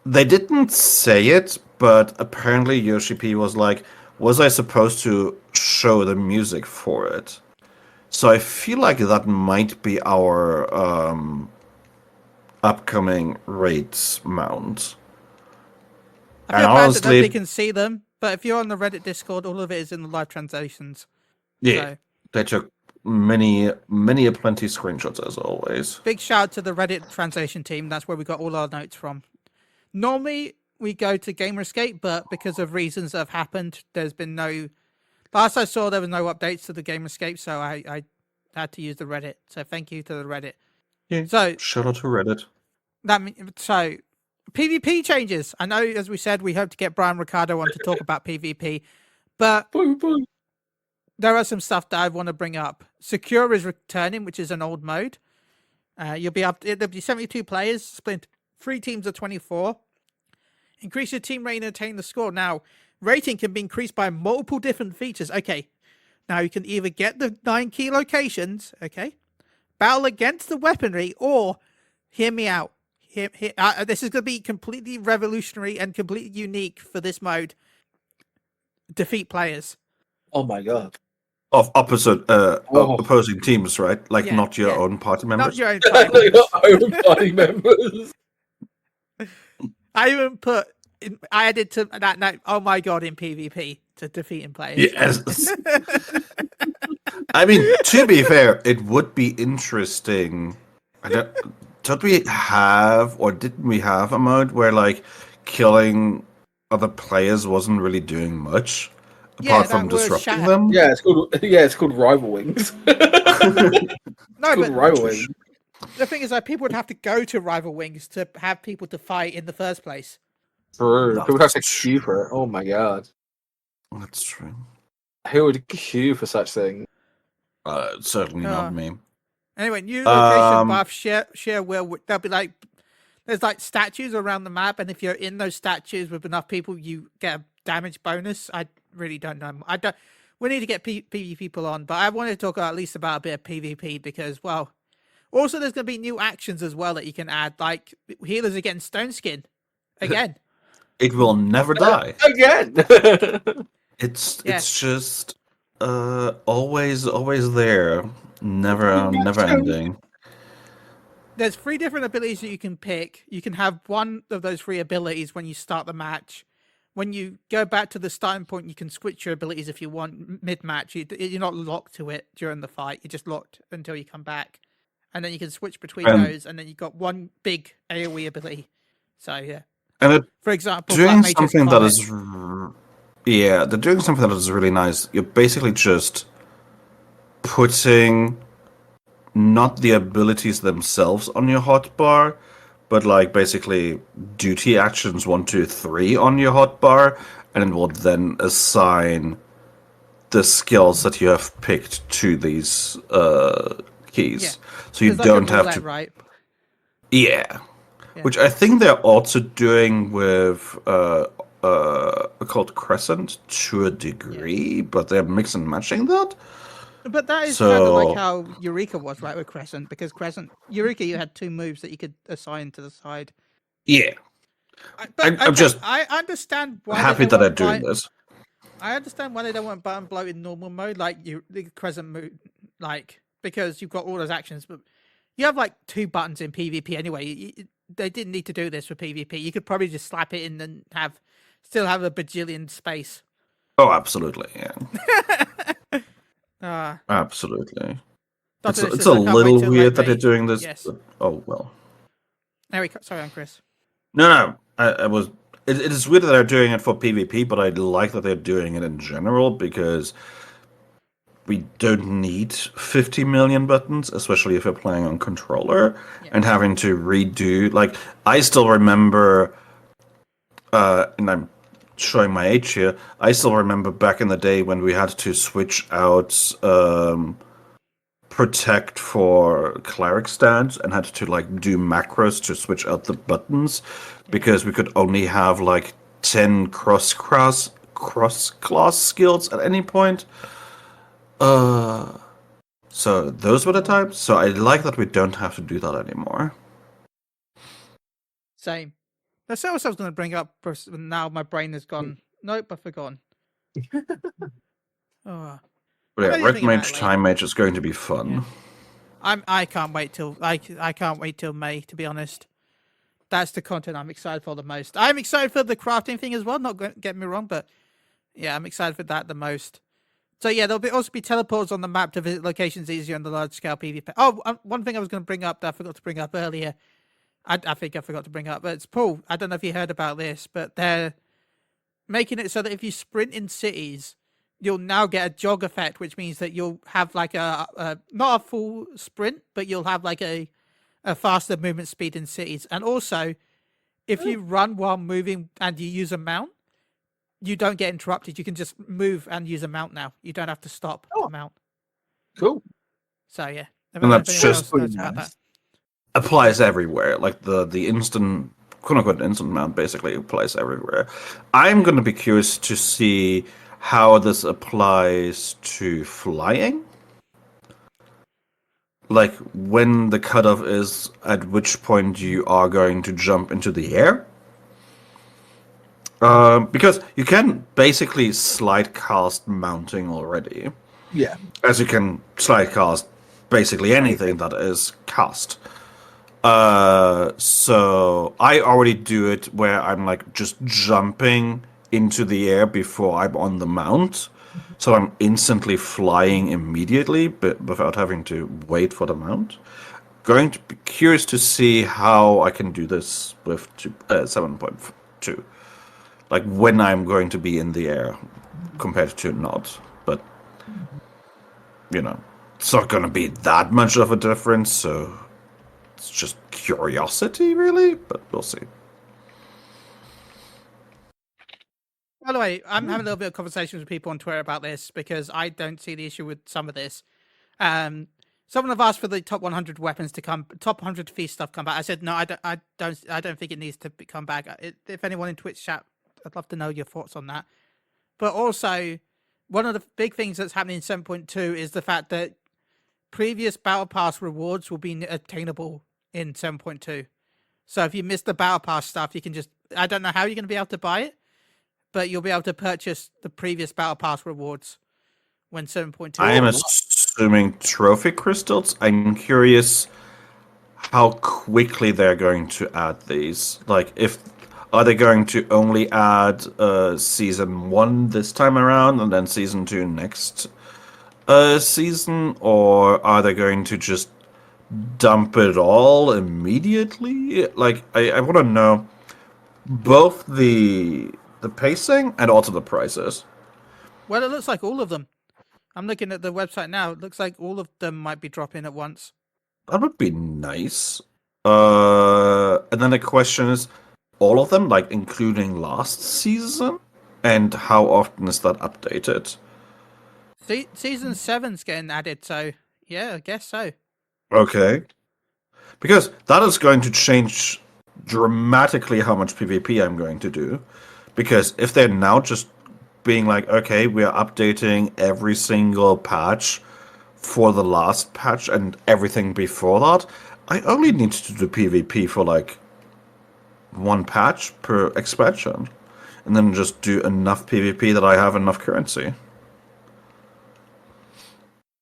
They didn't say it, but apparently Yoshi P was like, was I supposed to show the music for it? So I feel like that might be our upcoming raids mount. I feel bad that nobody can see them, but if you're on the Reddit Discord, all of it is in the live translations. Yeah, they took many plenty screenshots as always. Big shout out to the Reddit translation team. That's where we got all our notes from. Normally we go to Gamerscape, but because of reasons that have happened, there's been no. Last I saw, there was no updates to the Gamerscape, so I had to use the Reddit. So thank you to the Reddit. Yeah. So shout out to Reddit. So PvP changes. I know, as we said, we hope to get Brian Ricardo on to talk about PvP, but there are some stuff that I want to bring up. Secure is returning, which is an old mode. There'll be 72 players, split 3 teams of 24. Increase your team rating and attain the score. Now, rating can be increased by multiple different features. Okay, now you can either get the 9 key locations, okay, battle against the weaponry, or hear me out. This is going to be completely revolutionary and completely unique for this mode. Defeat players. Oh my god. Of opposing teams, right? Like not your own party members. Not your own party members. Not your own party members. I even I added to that note, oh my god, in PvP to defeating players. Yes. I mean, to be fair, it would be interesting. Didn't we have a mode where like killing other players wasn't really doing much apart from disrupting them? Yeah, it's called Rival Wings. No, but Rival Wings. The thing is that people would have to go to Rival Wings to have people to fight in the first place. True. People would have to queue for it. Oh my god. That's true. Who would queue for such thing? Certainly not me. Anyway, new location buff, share will. They'll be like, there's like statues around the map, and if you're in those statues with enough people, you get a damage bonus. I really don't know. We need to get PvP people on, but I wanted to talk at least about a bit of PvP because, well, also there's going to be new actions as well that you can add, like healers against Stone Skin. Again. It will never die. Again. It's just always there. Never ending. There's 3 different abilities that you can pick. You can have one of those 3 abilities when you start the match. When you go back to the starting point, you can switch your abilities if you want mid-match. You're not locked to it during the fight. You're just locked until you come back. And then you can switch between those, and then you've got one big AoE ability. So, yeah. And for example, doing something that is... Yeah, they're doing something that is really nice. You're basically just putting not the abilities themselves on your hotbar, but like basically duty actions 1, 2, 3 on your hotbar, and it will then assign the skills that you have picked to these keys. Yeah. So you don't have to. Right? Yeah. Which I think they're also doing with called Crescent to a degree, but they're mix and matching that. But that is kind of like how Eureka was, right, with Crescent, because Eureka, you had 2 moves that you could assign to the side. Yeah. I understand why happy that they're doing this. I understand why they don't want button bloat in normal mode, like the Crescent move, like, because you've got all those actions, but you have like 2 buttons in PvP anyway. They didn't need to do this for PvP. You could probably just slap it in and still have a bajillion space. Oh, absolutely, yeah. Absolutely. It's a little weird that they're doing this. Yes. But, oh well. Sorry, I'm Chris. No. It is weird that they're doing it for PvP, but I like that they're doing it in general because we don't need 50 million buttons, especially if you're playing on controller and having to redo. Like, I still remember, and I'm showing my age here, I still remember back in the day when we had to switch out protect for cleric stands and had to like do macros to switch out the buttons because we could only have like 10 cross class skills at any point. So those were the times. So I like that we don't have to do that anymore. Same. That's what I was going to bring up. Now my brain has gone. Nope, I've forgotten. Oh. But yeah, Red Mage Time Mage is going to be fun. Yeah. I can't wait till I can't wait till May, to be honest. That's the content I'm excited for the most. I'm excited for the crafting thing as well. Not get me wrong, but yeah, I'm excited for that the most. So yeah, there'll also be teleports on the map to visit locations easier on the large scale PvP. Oh, one thing I was going to bring up that I forgot to bring up earlier. I think I forgot to bring up, but it's Paul. I don't know if you heard about this, but they're making it so that if you sprint in cities, you'll now get a jog effect, which means that you'll have like a not a full sprint, but you'll have like a faster movement speed in cities. And also, if you run while moving and you use a mount, you don't get interrupted. You can just move and use a mount now. You don't have to stop to mount. Cool. So yeah, and that's just applies everywhere. Like the instant, quote unquote, instant mount basically applies everywhere. I'm going to be curious to see how this applies to flying. Like when the cutoff is at which point you are going to jump into the air. Because you can basically slide cast mounting already. Yeah. As you can slide cast basically anything that is cast. So I already do it where I'm like just jumping into the air before I'm on the mount. So I'm instantly flying immediately, but without having to wait for the mount. Going to be curious to see how I can do this with 7.2. Like when I'm going to be in the air compared to not. But, you know, it's not going to be that much of a difference, so it's just curiosity, really, but we'll see. By the way, I'm having a little bit of conversations with people on Twitter about this because I don't see the issue with some of this. Someone have asked for the top 100 weapons to come, top 100 feast stuff come back. I said no, I don't think it needs to come back. If anyone in Twitch chat, I'd love to know your thoughts on that. But also, one of the big things that's happening in 7.2 is the fact that previous Battle Pass rewards will be attainable in 7.2. So if you miss the Battle Pass stuff, you can just, I don't know how you're going to be able to buy it, but you'll be able to purchase the previous Battle Pass rewards when 7.2. I am assuming trophy crystals. I'm curious how quickly they're going to add these. Like, are they going to only add season 1 this time around and then season 2 next season, or are they going to just dump it all immediately? Like, I want to know both the pacing and also the prices. Well, it looks like all of them. I'm looking at the website now. It looks like all of them might be dropping at once. That would be nice. And then the question is, all of them, like including last season? And how often is that updated? Season 7's getting added, so yeah, I guess so. Okay. Because that is going to change dramatically how much PvP I'm going to do. Because if they're now just being like, okay, we are updating every single patch for the last patch and everything before that, I only need to do PvP for like 1 patch per expansion. And then just do enough PvP that I have enough currency.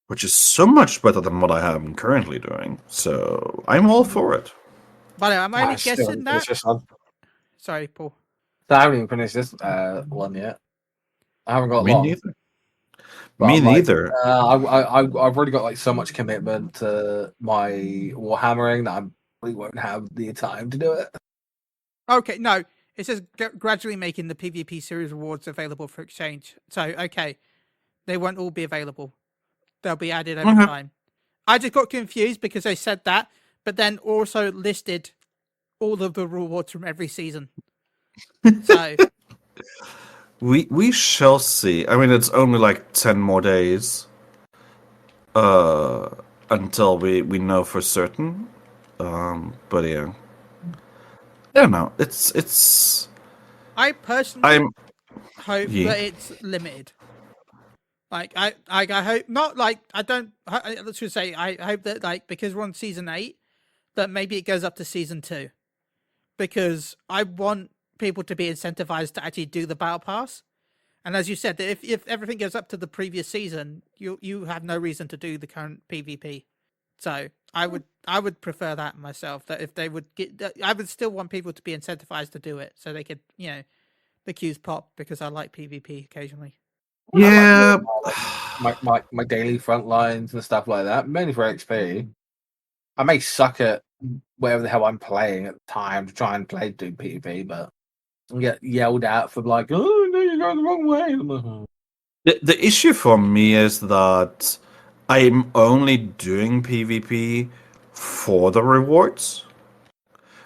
Which is so much better than what I am currently doing. So I'm all for it. But I'm only guessing that. Sorry, Paul. I haven't even finished this one yet. I haven't got long. Neither. Me neither. I've already got like so much commitment to my warhammering that I really won't have the time to do it. Okay, no. It says gradually making the PvP series rewards available for exchange. So, okay. They won't all be available. they'll be added over time. I just got confused because they said that, but then also listed all of the rewards from every season. So we shall see. I mean, it's only like 10 more days until we know for certain. But yeah, I don't know. It's. I personally hope that it's limited. Like I hope not. Like I don't. Let's just say I hope that like because we're on season 8, that maybe it goes up to season 2, because I want people to be incentivized to actually do the battle pass. And as you said, that if everything goes up to the previous season, you have no reason to do the current PvP. So I would prefer that myself. That if they would get, I would still want people to be incentivized to do it, so they could, the queues pop, because I like PvP occasionally. Yeah, my daily front lines and stuff like that, mainly for XP. I may suck at whatever the hell I'm playing at the time to try and do PvP, but I get yelled at for like, oh no, you're going the wrong way. The issue for me is that I'm only doing PvP for the rewards,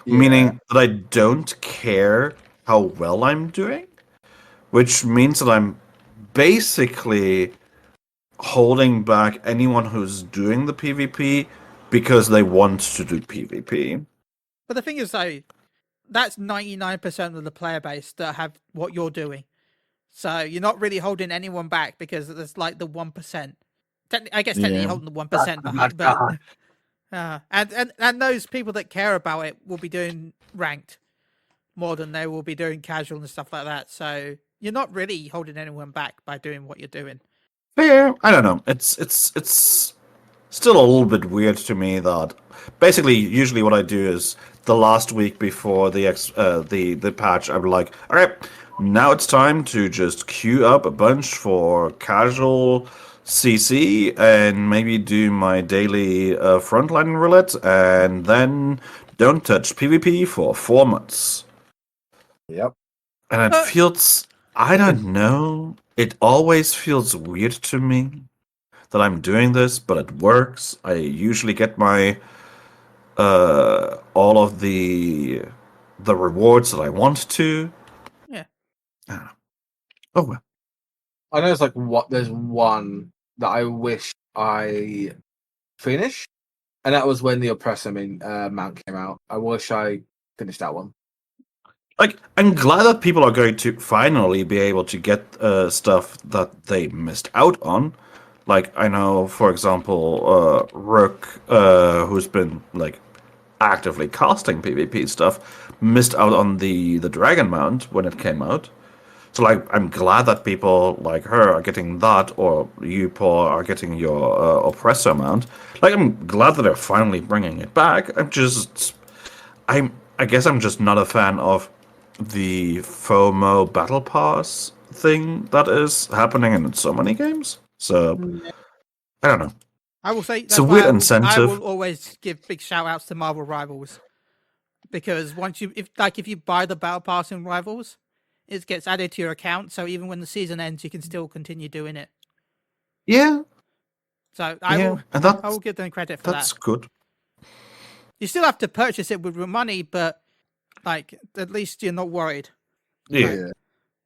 meaning that I don't care how well I'm doing, which means that I'm basically holding back anyone who's doing the PvP because they want to do PvP. But the thing is, though, that's 99% of the player base that have what you're doing. So you're not really holding anyone back, because there's like the 1%. I guess technically holding the 1% behind, but and those people that care about it will be doing ranked more than they will be doing casual and stuff like that. So you're not really holding anyone back by doing what you're doing. Fair. I don't know. It's still a little bit weird to me that basically usually what I do is the last week before the patch, I'm like, all right, now it's time to just queue up a bunch for casual CC and maybe do my daily frontline roulette, and then don't touch PvP for 4 months. Yep. And it feels, I don't know, it always feels weird to me that I'm doing this, but it works. I usually get my all of the rewards that I want to. Yeah. Oh well. I know there's one that I wish I finished, and that was when the Oppressor mount came out. I wish I finished that one. Like, I'm glad that people are going to finally be able to get stuff that they missed out on. Like, I know, for example, Rook, who's been like actively casting PvP stuff, missed out on the Dragon Mount when it came out. So, like, I'm glad that people like her are getting that, or you, Paul, are getting your Oppressor Mount. Like, I'm glad that they're finally bringing it back. I guess I'm just not a fan of the FOMO Battle Pass thing that is happening in so many games. So, I don't know. I will say it's a weird incentive. I will always give big shout outs to Marvel Rivals, because if you buy the Battle Pass in Rivals, it gets added to your account. So even when the season ends, you can still continue doing it. Yeah. So I will give them credit for that. That's good. You still have to purchase it with your money, but like at least you're not worried. Yeah. Like,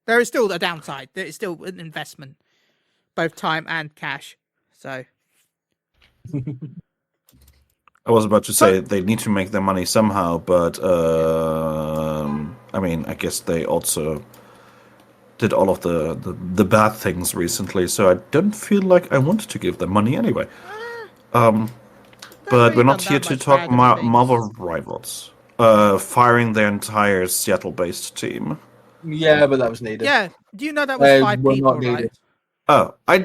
there is still a downside. There is still an investment, both time and cash. So I was about to say they need to make their money somehow, but I mean, I guess they also did all of the bad things recently, so I don't feel like I want to give them money anyway. But we're not here to talk Marvel Rivals. Firing their entire Seattle-based team. Yeah, but that was needed. Yeah, do you know that was 5 people, right? Oh, I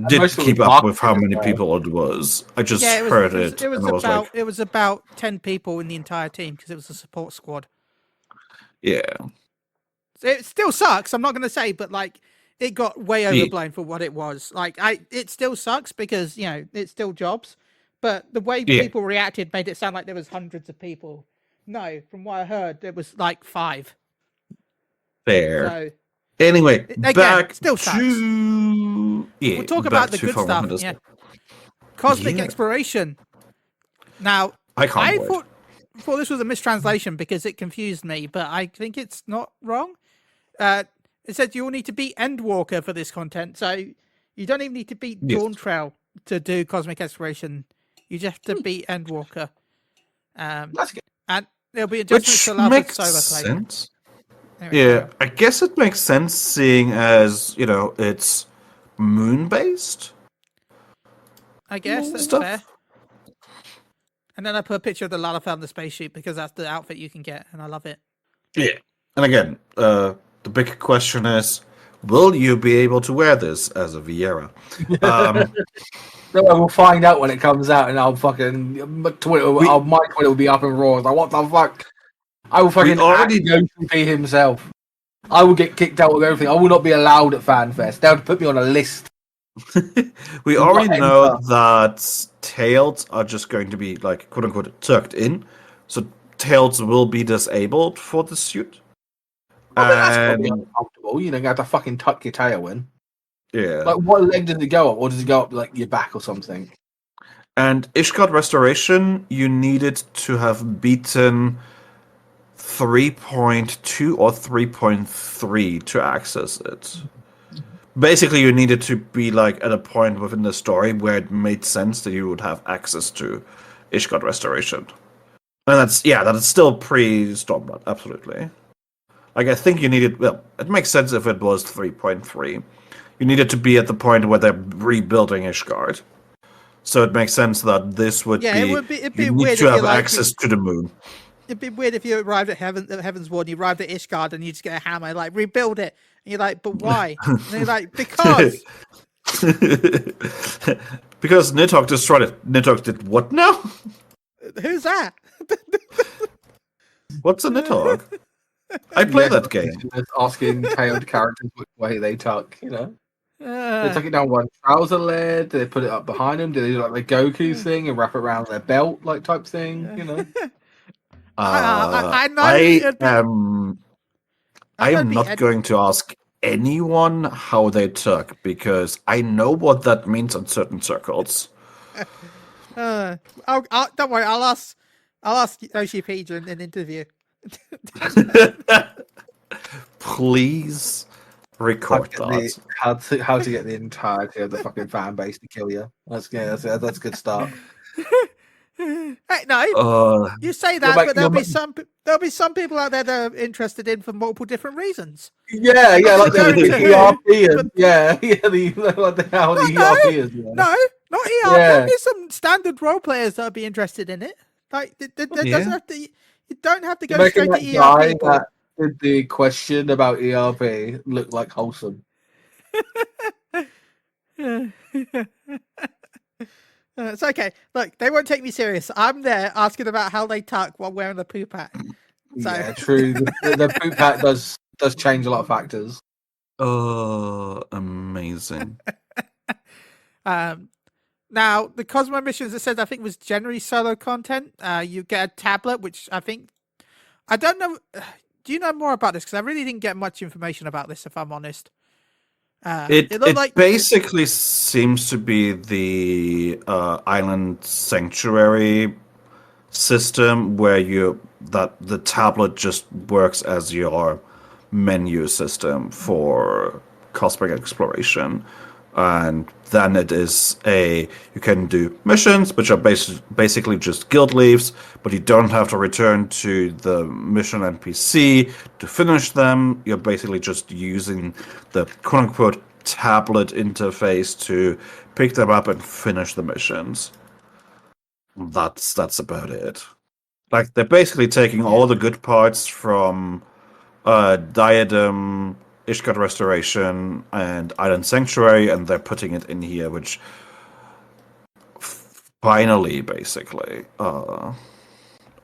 did keep up with how many people it was. I just heard it. It was about 10 people in the entire team, because it was a support squad. Yeah. It still sucks, I'm not going to say, but like it got way overblown for what it was. Like it still sucks because, it's still jobs, but the way people reacted made it sound like there was hundreds of people. No, from what I heard, there was like 5. Fair. So, anyway, again, back still sucks. to... We'll talk about the good stuff. Yeah. Cosmic Yeah. Exploration. Now, I can't I wait. thought this was a mistranslation because it confused me, but I think it's not wrong. It said you will need to beat Endwalker for this content, so you don't even need to beat Yes. Dawn Trail to do Cosmic Exploration. You just have to beat Endwalker. That's good. And there'll be adjustments to Which allow for makes solo play. sense. Anyway, Yeah, I guess it makes sense seeing as, it's moon-based I guess that's stuff. fair. And then I put a picture of the Lalafell on the spaceship because that's the outfit you can get, and I love it. Yeah. And again, the big question is, will you be able to wear this as a Viera? No, we'll find out when it comes out, and I'll fucking my Twitter will be up and raw. Like, what the fuck? I will fucking already- OCP himself. I will get kicked out of everything. I will not be allowed at FanFest. They'll put me on a list. We already know that tails are just going to be, like, quote-unquote, tucked in. So tails will be disabled for the suit. I mean, that's probably And, uncomfortable. You have to fucking tuck your tail in. yeah. Like, what leg does it go up? Or does it go up, like, your back or something? And Ishgard Restoration, you needed to have beaten 3.2 or 3.3 to access it. Basically, you needed to be like at a point within the story where it made sense that you would have access to Ishgard Restoration. And that is still pre-Stormblood, absolutely. Like, I think you needed, well, it makes sense if it was 3.3. You needed to be at the point where they're rebuilding Ishgard. So it makes sense that this would it'd be you weird need to if have you, like, access to the moon. It'd be weird if you arrived at Heaven's Ward and you arrived at Ishgard and you just get a hammer, like, rebuild it. And you're like, but why? And you're like, because. Because Nidhogg destroyed it. Nidhogg did what now? Who's that? What's a Nidhogg? I play that game. Just asking tailed characters which way they tuck, They Uh, tuck it down one trouser leg, do they put it up behind them? Do they do like the Goku thing and wrap it around their belt, like type thing, I know I it'd be- am. I know am it'd be not going to ask anyone how they tuck because I know what that means in certain circles. don't worry, I'll ask Yoshi in an interview. Please record that. How to get the entirety of the fucking fan base to kill you. That's a good start. Hey, no, you say that, like- but there'll be some people out there that are interested in for multiple different reasons. Yeah, like the Going to ERP, but- how the ERP is. Yeah. No, not ER. Yeah. There'll be some standard role players that'll be interested in it. Like, there doesn't have to. You don't have to go Making straight that to guy ER people. that did the question about ERP look like wholesome. It's okay. Look, they won't take me serious. I'm there asking about how they tuck while wearing a poop hat. So- Yeah, true. The poop hat does change a lot of factors. Oh, amazing. Now, the Cosmo missions, it said, I think was generally solo content. You get a tablet, which I don't know. Do you know more about this? Because I really didn't get much information about this, if I'm honest. It looked like basically seems to be the island sanctuary system where the tablet just works as your menu system for cosmic exploration. And then it is you can do missions, which are basically just guild leaves, but you don't have to return to the mission NPC to finish them. You're basically just using the quote-unquote tablet interface to pick them up and finish the missions. That's about it. Like, they're basically taking all the good parts from Diadem, Ishgard Restoration, and Island Sanctuary, and they're putting it in here, which finally, basically, because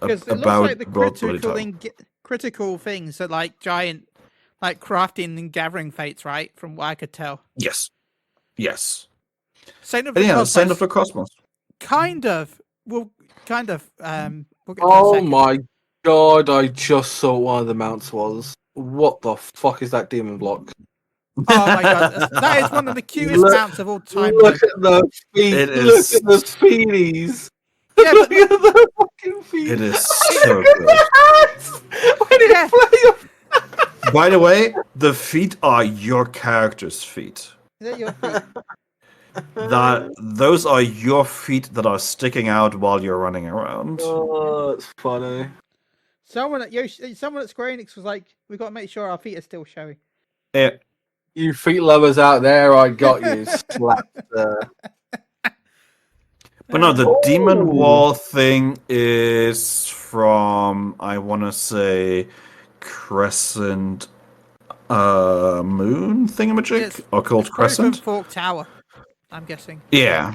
it looks about like the critical time. critical things are like giant, like crafting and gathering fates, right? From what I could tell. Yes. Saint of And the yeah, Cosmos, Saint of the Cosmos. kind of. We'll get to that in a Oh second. my god! I just saw what one of the mounts was. What the fuck is that demon block? Oh my god, that is one of the cutest Look- mounts of all time. Look at the feet. It Look is- at the feeties. Yeah, but Look at the fucking feet. It is Look so at good. the hands. When it Yeah. fly- By the way, the feet are your character's feet. Is that your feet? Those are your feet that are sticking out while you're running around. Oh, it's funny. Someone at Square Enix was like, "We got to make sure our feet are still showing." Eh, You feet lovers out there, I got you. Slapped. But no, the Ooh. demon wall thing is from, I want to say, Crescent Moon thingamajig? Yes, Or called It's probably from Crescent? Fork Tower, I'm guessing. Yeah,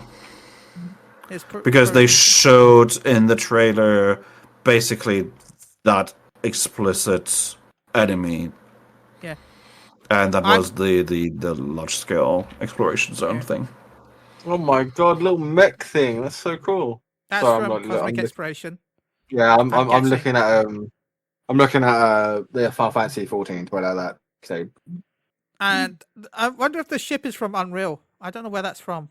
It's because they probably- showed in the trailer basically that explicit enemy. Yeah. And that I'm- was the large scale exploration zone Yeah. thing. Oh my god, little mech thing. That's so cool. That's Sorry, I'm from not- Cosmic I'm- Exploration. Yeah, I'm guessing. looking at I'm looking at the Final Fantasy 14 to like that. So And I wonder if the ship is from Unreal. I don't know where that's from.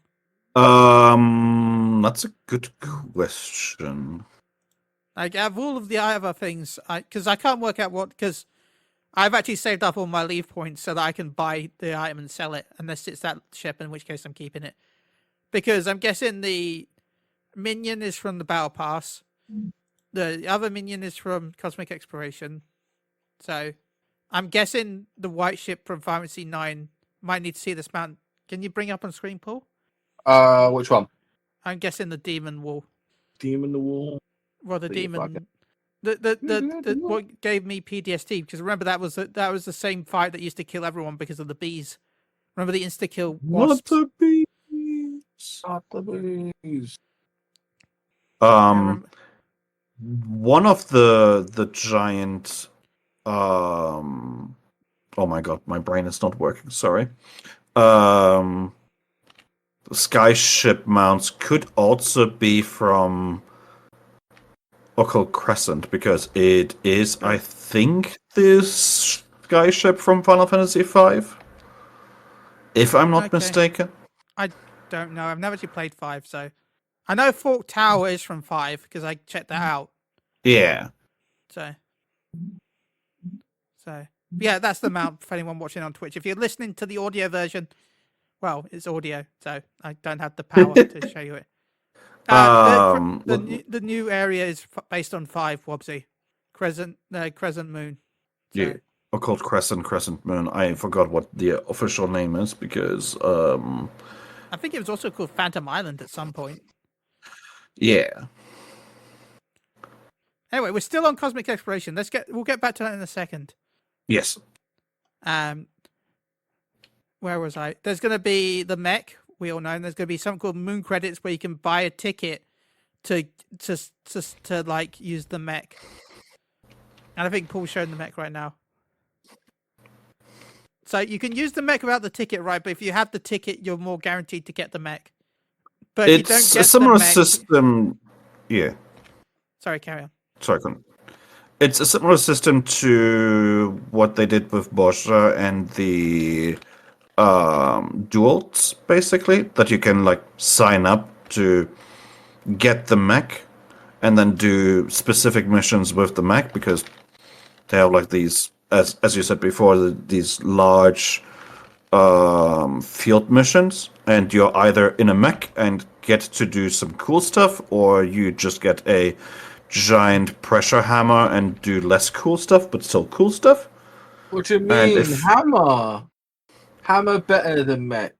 That's a good question. Like, out of all of the other things, because I can't work out because I've actually saved up all my leave points so that I can buy the item and sell it, unless it's that ship, in which case I'm keeping it. Because I'm guessing the minion is from the Battle Pass. The other minion is from Cosmic Exploration. So I'm guessing the white ship from Final Fantasy 9 might need to see this mount. Can you bring up on screen, Paul? which one? I'm guessing the Demon Wall. Demon the Wall. Well, the Please, fuck demon. What gave me PTSD, because remember that was the same fight that used to kill everyone because of the bees. Remember the insta kill wasps? Not the bees. Not the bees. One of the giant oh my god, my brain is not working, sorry. Skyship mounts could also be from Occult Crescent, because it is, I think, this skyship from Final Fantasy V. If I'm not Okay. mistaken. Don't know. I've never actually played 5, so I know Fork Tower is from 5 because I checked that out. Yeah. So yeah, that's the mount for anyone watching on Twitch. If you're listening to the audio version, well, it's audio, so I don't have the power to show you it. The new area is based on 5, Wobsy. Crescent Moon. So, Yeah. Occult Crescent Moon. I forgot what the official name is because I think it was also called Phantom Island at some point. yeah. Anyway, we're still on Cosmic Exploration. We'll get back to that in a second. Yes. Where was I? There's going to be the mech. We all know. And there's going to be something called Moon Credits, where you can buy a ticket to like use the mech. And I think Paul's showing the mech right now. So you can use the mech without the ticket, right? But if you have the ticket, you're more guaranteed to get the mech. But you don't It's get a similar the mech. system. Yeah. Sorry, carry on. Sorry, Con. It's a similar system to what they did with Boscha and the duels, basically, that you can like sign up to get the mech and then do specific missions with the mech, because they have like these, as you said before, these large field missions, and you're either in a mech and get to do some cool stuff, or you just get a giant pressure hammer and do less cool stuff, but still cool stuff. What do you mean? if- Hammer better than mech.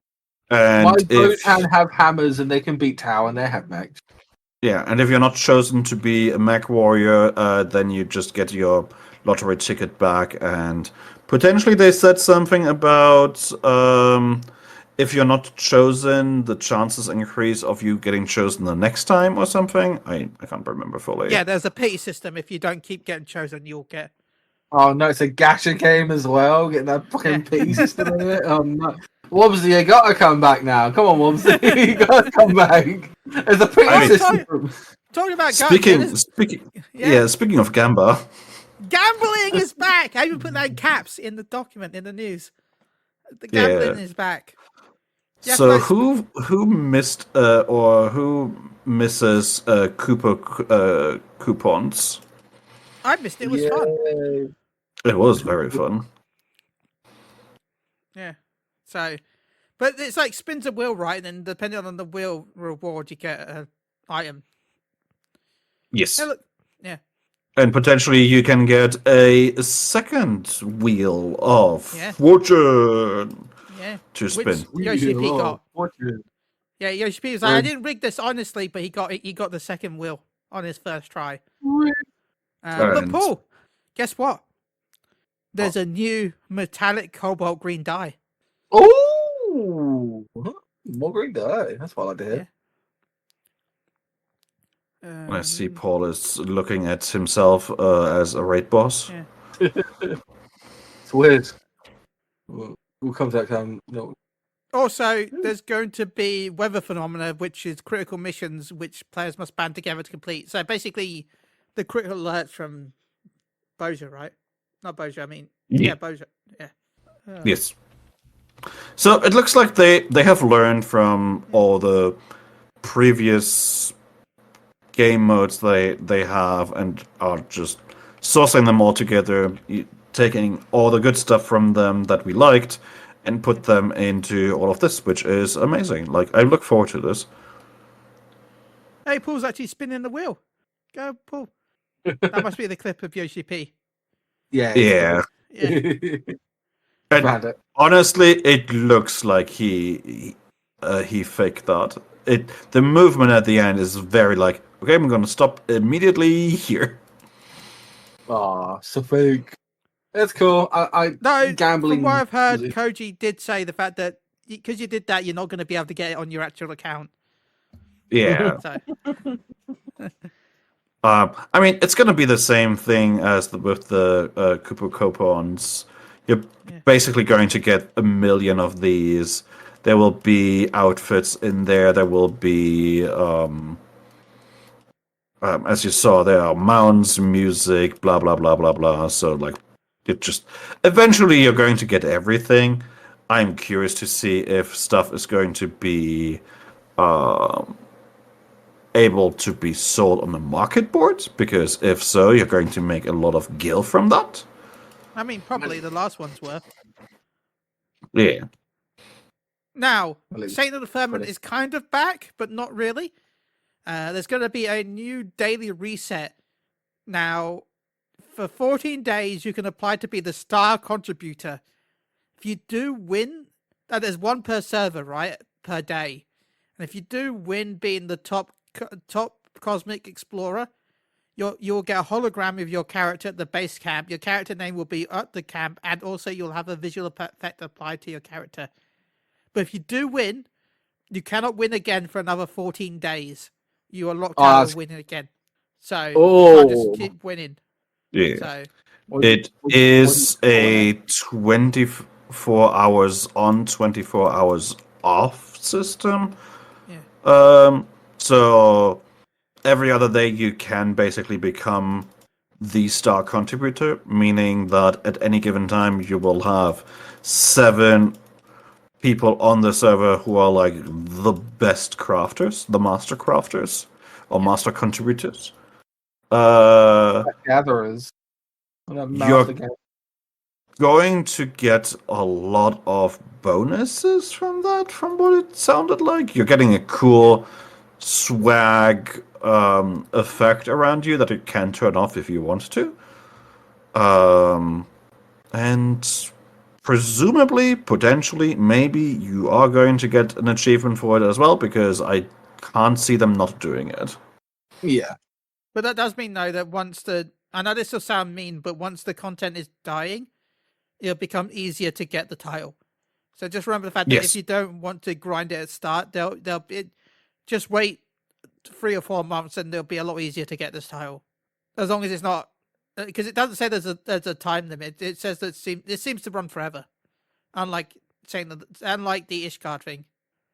And My boat if, can have hammers and they can beat Tower and they have mechs. yeah, and if you're not chosen to be a mech warrior, then you just get your lottery ticket back, and potentially they said something about if you're not chosen, the chances increase of you getting chosen the next time or something. I can't remember fully. Yeah, there's a pity system. If you don't keep getting chosen, you'll get. Oh no, it's a gacha game as well. Getting that fucking piece system in it. Oh no. Wobsy, you gotta come back now. Come on, Wobsy. You gotta come back. There's a pity I mean- system. Talking about Speaking yeah. speaking of Gamba, Gambling is back. I even put that in caps in the document in the news. The gambling Yeah. is back. Yes, So but who missed or who misses coupons? I missed it. It was fun. It was very fun. Yeah. So, but it's like spins a wheel, right? And then depending on the wheel reward, you get an item. Yes. Hey, look. Yeah. And potentially you can get a second wheel of fortune Yeah. to spin. Which Yoshi P got. Fortune. Yeah, Yoshi P was like, I didn't rig this honestly, but he got the second wheel on his first try. But And- Paul, guess what? There's a new metallic cobalt green dye. Oh, more green dye. That's what I like to hear. I see Paul is looking at himself as a raid boss. Yeah. It's weird. We'll come to that time. No. Also, there's going to be weather phenomena, which is critical missions, which players must band together to complete. So basically, the critical alerts from Boja, right? Not Boja, I mean, Boja. Yeah. Yes. So it looks like they have learned from all the previous game modes they have and are just sourcing them all together, taking all the good stuff from them that we liked and put them into all of this, which is amazing. Like, I look forward to this. Hey, Paul's actually spinning the wheel. Go, Paul. That must be the clip of Yoshi P. Yeah. And honestly, it looks like he faked that. The movement at the end is very like, okay, I'm gonna stop immediately here. Ah, so fake. That's cool. No, gambling. from what I've heard, Koji did say the fact that because you did that, you're not going to be able to get it on your actual account. Yeah. So. I mean, it's gonna be the same thing as with the Koopa coupons. You're basically going to get 1 million of these. There will be outfits in there. There will be, as you saw, there are mounts, music, blah blah blah blah blah. So like, it just eventually you're going to get everything. I'm curious to see if stuff is going to be able to be sold on the market board, because if so, you're going to make a lot of gil from that. I mean, probably the last ones were. Yeah. Now, Saint of the Firmament is kind of back, but not really. There's going to be a new daily reset. Now, for 14 days, you can apply to be the star contributor. If you do win, there's one per server, right, per day. And if you do win being the top Cosmic Explorer, you'll get a hologram of your character at the base camp. Your character name will be at the camp, and also you'll have a visual effect applied to your character. But if you do win, you cannot win again for another 14 days. You are locked out of winning again. So you can't just keep winning. Yeah. So it is a 24 hours on, 24 hours off system. Yeah. So every other day you can basically become the star contributor, meaning that at any given time you will have 7 people on the server who are like the best crafters, the master crafters or master contributors. Gatherers. You're going to get a lot of bonuses from that, from what it sounded like. You're getting a cool swag effect around you that you can turn off if you want to. And presumably, potentially, maybe you are going to get an achievement for it as well, because I can't see them not doing it. Yeah. But that does mean, though, that I know this will sound mean, but once the content is dying, it'll become easier to get the title. So just remember the fact that if you don't want to grind it at start, just wait 3 or 4 months and it'll be a lot easier to get this title. As long as it's not, because it doesn't say there's a time limit. It says that it seems to run forever, unlike the Ishgard thing.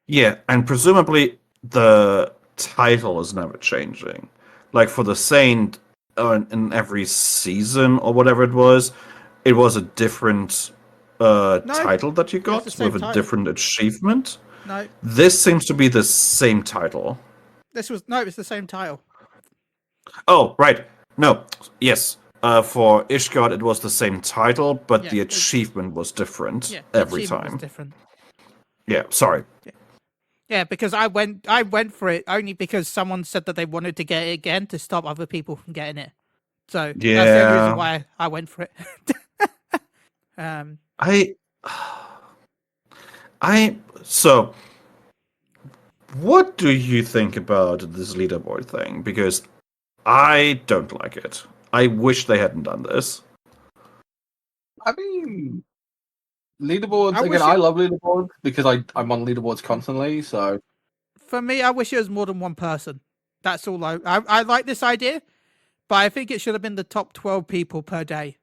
Yeah, and presumably the title is never changing. Like for the Saint, in every season or whatever it was a different title that you got the same with a title. different achievement. No, This seems to be the same title. it was the same title. Oh, right. No, yes. For Ishgard, it was the same title, but the achievement was different every time. Was different. Yeah, sorry. Yeah, because I went for it only because someone said that they wanted to get it again to stop other people from getting it. So that's the only reason why I went for it. So, what do you think about this leaderboard thing? Because I don't like it. I wish they hadn't done this. I mean, leaderboards, I love leaderboards because I'm on leaderboards constantly, so... For me, I wish it was more than one person. That's all I like this idea, but I think it should have been the top 12 people per day.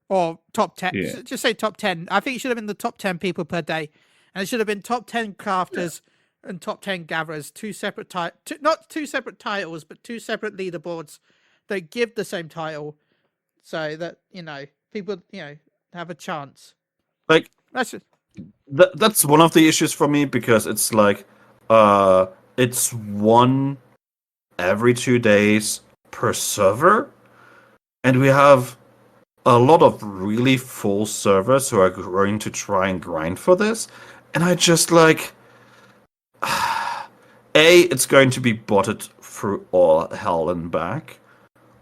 Or top 10. Yeah. Just say top 10. I think it should have been the top 10 people per day. And it should have been top 10 crafters and top 10 gatherers. Not two separate titles, but two separate leaderboards that give the same title so that, people, have a chance. Like, that's one of the issues for me because it's like, it's one every 2 days per server. And we have a lot of really full servers who are going to try and grind for this. And I just like... it's going to be botted through all hell and back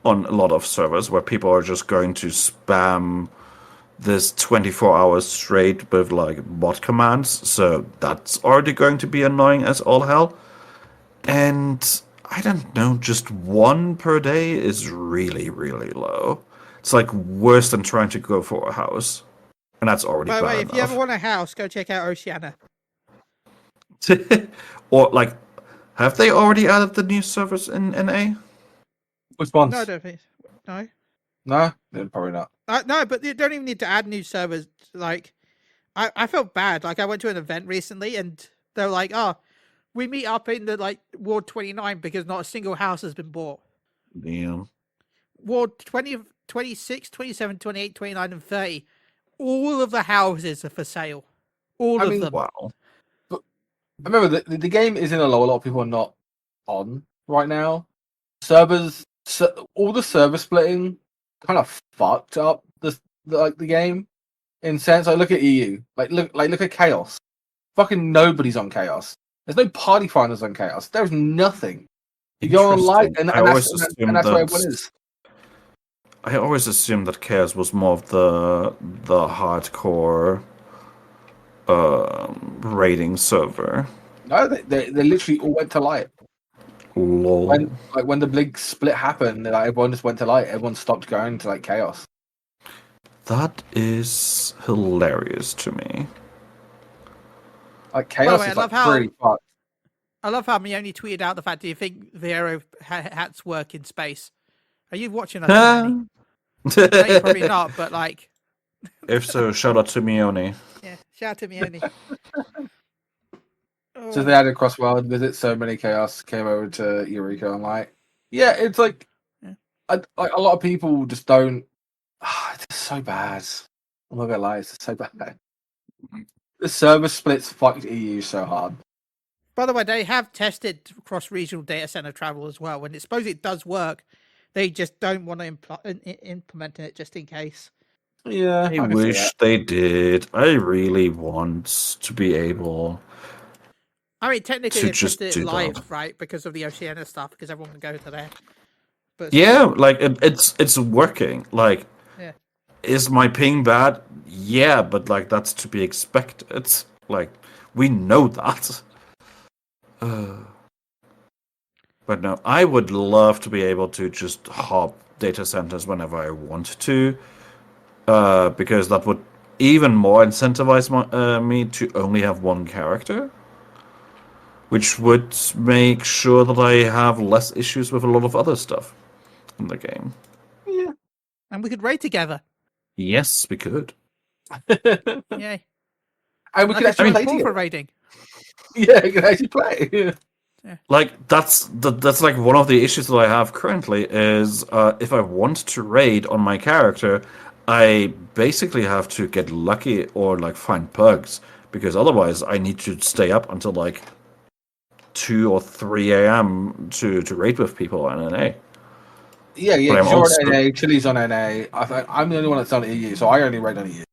on a lot of servers where people are just going to spam this 24 hours straight with like bot commands. So that's already going to be annoying as all hell. And I don't know, just one per day is really, really low. It's like worse than trying to go for a house. And that's already bad enough. If you ever want a house, go check out Oceania. Or like, have they already added the new servers in NA? Which ones? No, I don't think. No. No, probably not. No, but you don't even need to add new servers. Like, I felt bad. Like, I went to an event recently, and they're like, "Oh, we meet up in the Ward 29 because not a single house has been bought." Damn. Ward 20, 26, 27, 28, 29, and 30. All of the houses are for sale. All of them. Wow. But I remember the game is in a low. A lot of people are not on right now. All the server splitting kind of fucked up the game. In sense, look at EU. Look at Chaos. Fucking nobody's on Chaos. There's no party finders on Chaos. There's nothing. You go on Light, and that's where everyone is. I always assumed that Chaos was more of the hardcore raiding server. No, they literally all went to Light. Lol. When the big split happened, everyone just went to Light. Everyone stopped going to Chaos. That is hilarious to me. Chaos is pretty fucked. I love how Mione tweeted out the fact, do you think the aero hats work in space? Are you watching us? No, you're probably not, but if so, shout out to Mione. Yeah, shout out to Mione. So they added cross-world visits, so many Chaos came over to Eureka. I'm like, yeah, it's a lot of people just don't. It's so bad. I'm not gonna lie, it's so bad. The server splits fucked EU so hard. By the way, they have tested cross-regional data center travel as well, and I suppose it does work. They just don't want to implement it just in case. Yeah, I wish they did. I really want to be able. I mean, technically, they just did it live, right? Because of the Oceania stuff, because everyone can go to there. But yeah, it's working. Is my ping bad? Yeah, but that's to be expected. We know that. But no, I would love to be able to just hop data centers whenever I want to, because that would even more incentivize me to only have one character, which would make sure that I have less issues with a lot of other stuff in the game. Yeah, and we could raid together. Yes, we could. Yay! And we could actually play for raiding. Yeah, we could actually play. Yeah. That's one of the issues that I have currently is if I want to raid on my character, I basically have to get lucky or like find bugs because otherwise I need to stay up until like 2 or 3 a.m. to raid with people on NA. Yeah, But I'm because you're also- on NA, Chili's on NA. I'm the only one that's on EU, so I only raid on EU.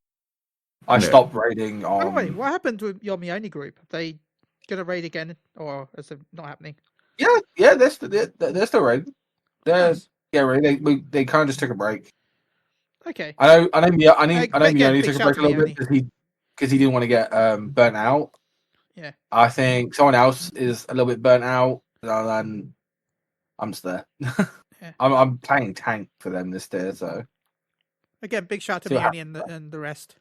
I stopped raiding By the way, on. what happened with your Mioni group? Are they gonna raid again, or is it not happening? Yeah, they're still raiding. Nice. They kind of just took a break. Okay. I know Again, Mioni big took a shout break a to little bit because he didn't want to get burnt out. Yeah. I think someone else is a little bit burnt out, and I'm just there. Yeah. I'm playing tank for them this year, so Again, big shout to See what Mioni and the rest.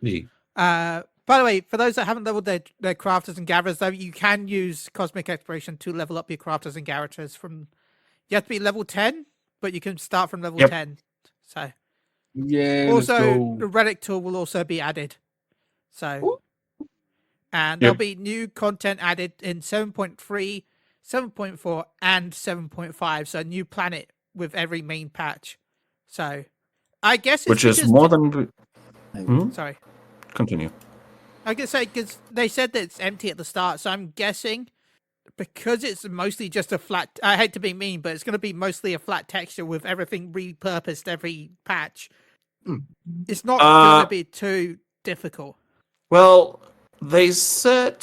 Yeah. By the way, for those that haven't leveled their crafters and gatherers, though, you can use Cosmic Exploration to level up your crafters and gatherers from. You have to be level 10, but you can start from level 10. So yeah. also the relic tool will also be added. So and there'll be new content added in 7.3, 7.4, and 7.5. So a new planet with every main patch. So I guess it's Which is because more than. sorry. Continue. I can say because they said that it's empty at the start, so I'm guessing because it's mostly just a flat. I hate to be mean, but it's going to be mostly a flat texture with everything repurposed every patch. It's not going to be too difficult. Well, they said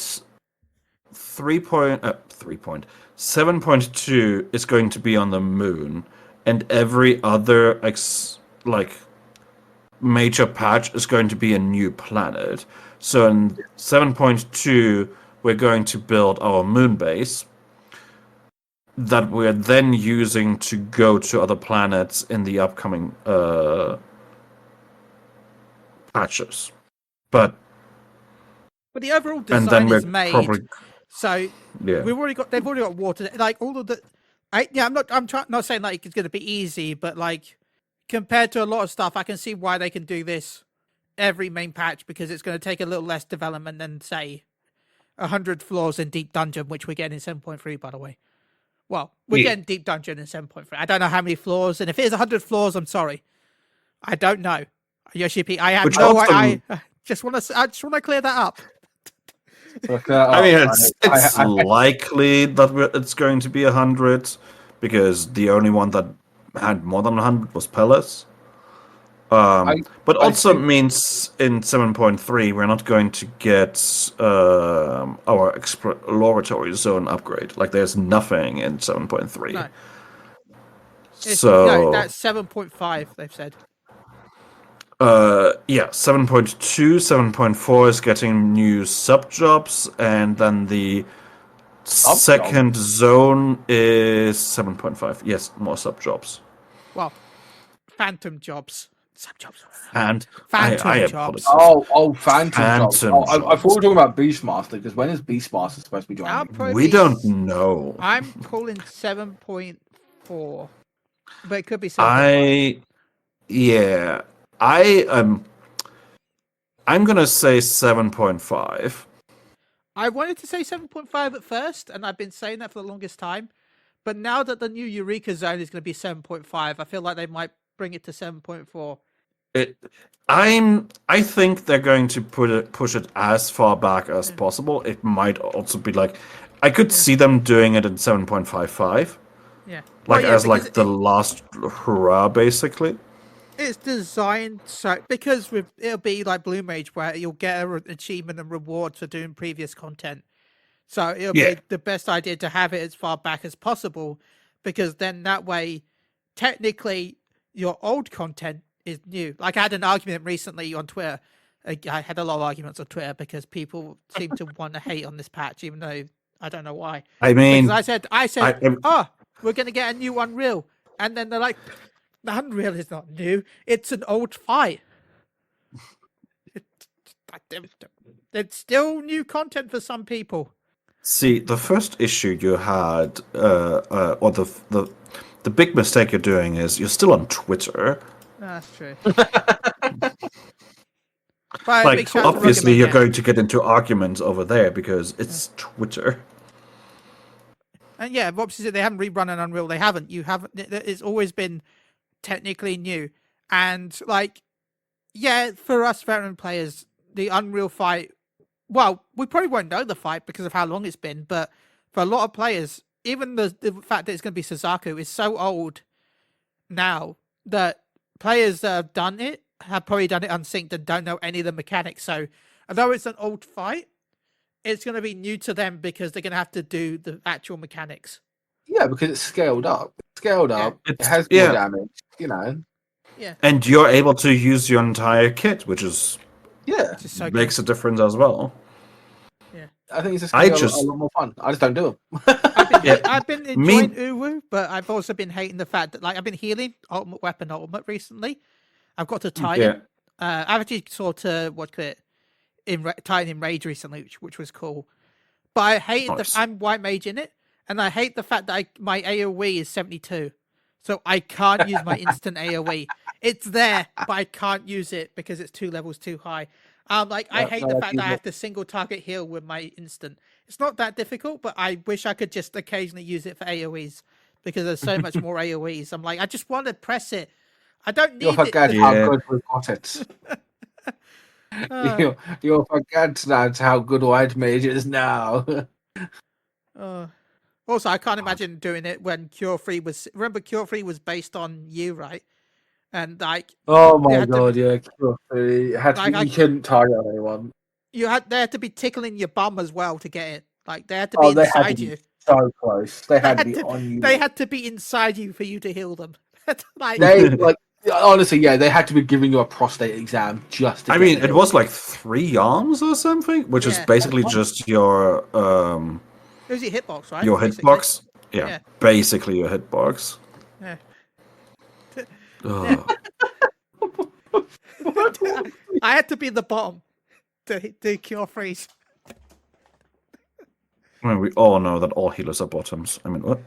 7.2 is going to be on the moon, and every other major patch is going to be a new planet. So in 7.2, we're going to build our moon base that we're then using to go to other planets in the upcoming patches. But the overall and design then we're is made. probably So yeah. they've already got water. Like all of the, I'm not saying like it's going to be easy, but like compared to a lot of stuff, I can see why they can do this every main patch because it's going to take a little less development than say 100 floors in Deep Dungeon, which we're getting in 7.3, by the way. Well, we're getting Deep Dungeon in 7.3. I don't know how many floors, and if it is 100 floors, I'm sorry, I don't know. Yoshi P, I have Which no. often- I just want to clear that up. I mean, it's likely that it's going to be 100 because the only one that had more than 100 was Palace. But also means in 7.3 we're not going to get our exploratory zone upgrade. Like there's nothing in 7.3. No. So that's 7.5. They've said. 7.2, 7.4 is getting new sub jobs, and then the second zone is 7.5. Yes, more sub jobs. Well, phantom jobs. Sub jobs. And Phantom I jobs. apologize. Phantom jobs. I thought we were talking about Beastmaster because when is Beastmaster supposed to be joining? We don't know. I'm calling 7.4, but it could be 7.5. I'm gonna say 7.5. I wanted to say 7.5 at first, and I've been saying that for the longest time. But now that the new Eureka Zone is going to be 7.5, I feel like they might bring it to 7.4. I think they're going to push it as far back as possible. It might also be like I could see them doing it at 7.55. Yeah. The last hurrah, basically. It's designed so because it'll be like Blue Mage where you'll get an achievement and reward for doing previous content. So it'll be the best idea to have it as far back as possible because then that way, technically, your old content is new. Like I had an argument recently on Twitter. I had a lot of arguments on Twitter because people seem to want to hate on this patch, even though I don't know why. I mean, because I said, we're going to get a new Unreal. And then they're like, the Unreal is not new. It's an old fight. It's still new content for some people. See, the first issue you had, or the big mistake you're doing is you're still on Twitter. That's true. Like, obviously, you're going to get into arguments over there because it's Twitter. And obviously they haven't rerun an Unreal. They haven't. You haven't. It's always been technically new. And like, yeah, for us veteran players, the Unreal fight. Well, we probably won't know the fight because of how long it's been. But for a lot of players, even the fact that it's going to be Suzaku is so old now that players that have done it have probably done it unsynced and don't know any of the mechanics. So although it's an old fight, it's going to be new to them because they're going to have to do the actual mechanics. Yeah, because it's scaled up. It has more damage, Yeah. And you're able to use your entire kit, which is So makes a difference as well. Yeah. I think it's a lot more fun. I just don't do them. I've been enjoying Uwu, but I've also been hating the fact that I've been healing Ultimate Weapon Ultimate recently. I've got to Titan. I've actually saw to Titan in Rage recently, which was cool. But I hated I'm White Mage in it, and I hate the fact that my AoE is 72. So I can't use my instant AoE. It's there, but I can't use it because it's 2 levels too high. I hate the fact that I have to single target heal with my instant. It's not that difficult, but I wish I could just occasionally use it for AoEs because there's so much more AoEs. I'm like, I just want to press it. I don't need You'll forget how good we got it. You'll forget that how good White Mage is now. Also, I can't imagine doing it when Cure 3 was... Remember, Cure 3 was based on you, right? And oh my god, Cure 3. You couldn't target anyone. They had to be tickling your bum as well to get it. They had to be inside you. So close. They had to be on you. They had to be inside you for you to heal them. Honestly, they had to be giving you a prostate exam just to it was 3 arms or something, which is basically just your it was your hitbox, right? Your hitbox? Yeah. Basically your hitbox. Yeah. I had to be the bottom to Cure Freeze. We all know that all healers are bottoms. I mean, what?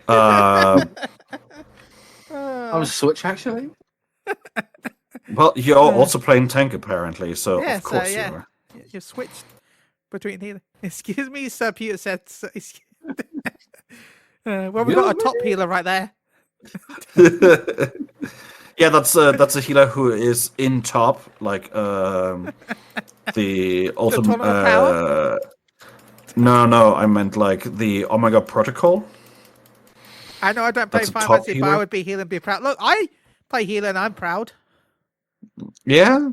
I was Switch, actually. Well, you're also playing tank, apparently, so of course you are. You switched between healer. Excuse me, Sir Peter said. Well, we got a top healer right there. Yeah, that's a healer who is in top, the ultimate. Power? No, I meant the Omega Protocol. I know I don't play Final Fantasy, but I would be healer and be proud. Look, I play healer and I'm proud. Yeah.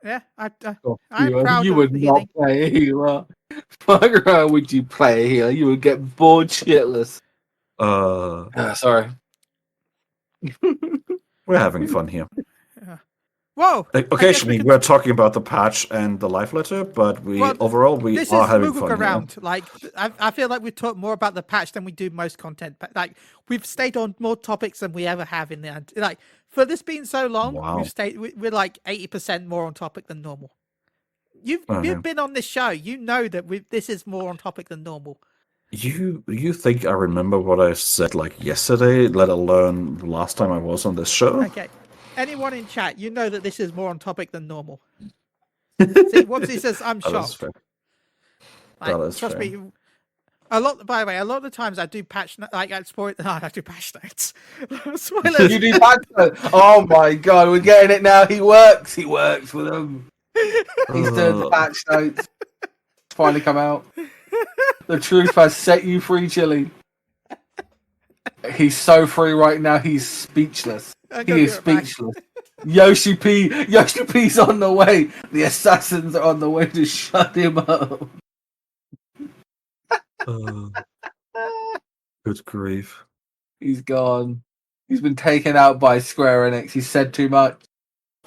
Yeah, I'm proud. You would not play a healer. Fuck around, would you play a healer? You would get bored shitless. Sorry. We're having fun here. Whoa! Occasionally, we're talking about the patch and the live letter, but overall we are having fun. Moogle Go Round. I feel like we talk more about the patch than we do most content. We've stayed on more topics than we ever have in the for this being so long. Wow. We're 80% more on topic than normal. You've been on this show. You know that this is more on topic than normal. You think I remember what I said yesterday, let alone the last time I was on this show? Okay. Anyone in chat, you know that this is more on topic than normal. See, once he says, I'm shocked. That is trust fair. me. By the way, a lot of the times I do patch I do patch notes. Spoilers. You do patch notes? Oh my god, we're getting it now. He works with them. He's doing the patch notes. It's finally come out. The truth has set you free, Chili. He's so free right now, he's speechless. He is speechless. Yoshi P's on the way. The assassins are on the way to shut him up. Good grief. He's gone. He's been taken out by Square Enix. He said too much.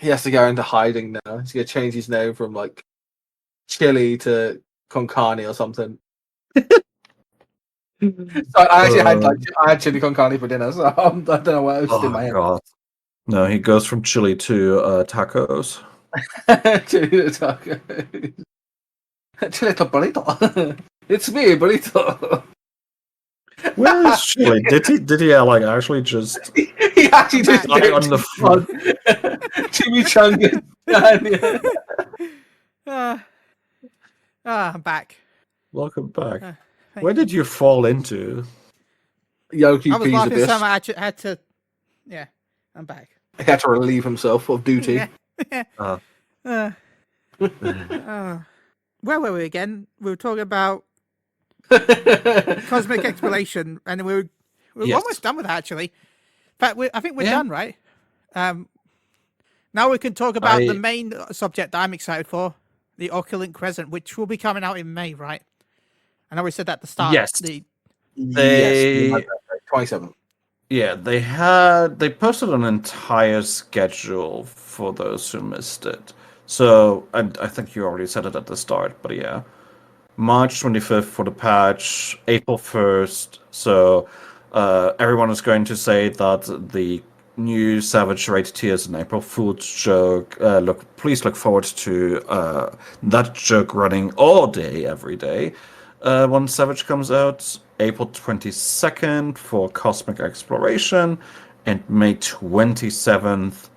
He has to go into hiding now. He's going to change his name from Chili to Konkani or something. So I actually had chili con carne for dinner, so I don't know what else in my head. God. No, he goes from chili to tacos. Chili to tacos. Chili to burrito. It's me, burrito. Where is Chili? Did he actually just? He actually just did on the front. Chimichanga. I'm back. Welcome back. Where did you fall into? Yoki I was laughing so much I had to. Yeah, I'm back. He had to relieve himself of duty. Yeah. Uh, Where were we again? We were talking about cosmic exploration, and we were Yes. almost done with that, actually. In fact, I think we're Yeah. done, right? Now we can talk about the I- main subject that I'm excited for, the Opulent Crescent, which will be coming out in May, right? I know we said that at the start. Yes. The, They 27th. Yeah, they posted an entire schedule for those who missed it. So I think you already said it at the start, but yeah. March 25th for the patch, April 1st. So everyone is going to say that the new Savage Raid tiers in April Fool's joke. Please look forward to that joke running all day, every day. When Savage comes out, April 22nd for Cosmic Exploration, and May 27th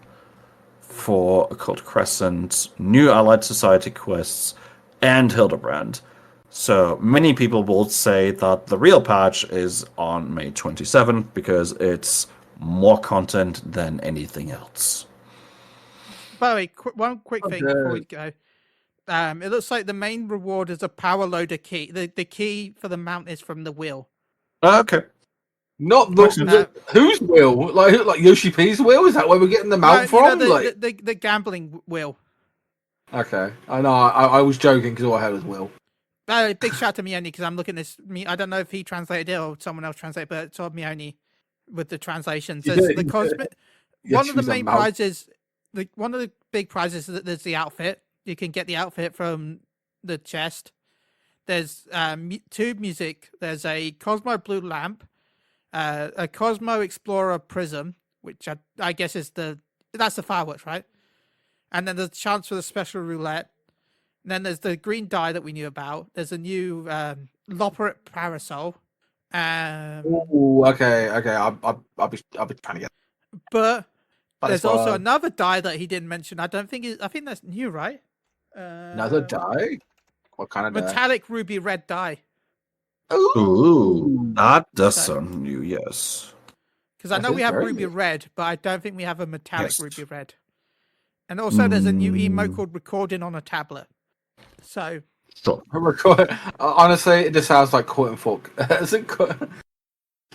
for Occult Crescent, New Allied Society quests, and Hildebrand. So many people will say that the real patch is on May 27th because it's more content than anything else. by the way, one quick thing before we go. It looks like the main reward is a power loader key. The key for the mount is from the wheel. Okay. Not the whose will? Like Yoshi P's will? Is that where we're getting the mount from? The gambling wheel. Okay, I know. I was joking because all I had was will. Big shout out to Mioni because I'm looking at this. I don't know if he translated it or someone else translated, but it's all Mioni with the translations. There's the cosmic. One of the main prizes, one of the big prizes, is that there's the outfit. You can get the outfit from the chest. There's tube music. There's a Cosmo Blue lamp, a Cosmo Explorer prism, which I guess is that's the fireworks, right? And then there's a chance for the special roulette. And then there's the green dye that we knew about. There's a new Loperate parasol. Ooh, okay. I'll be trying to get. But there's also another dye that he didn't mention. I think that's new, right? Another dye? What kind of dye? Metallic ruby red dye. Ooh, that does sound new, yes. Because I know we have ruby new. red, but I don't think we have a metallic ruby red. And also there's a new emote called Recording on a Tablet. So... Sure. Honestly, it just sounds like Caught in 4K.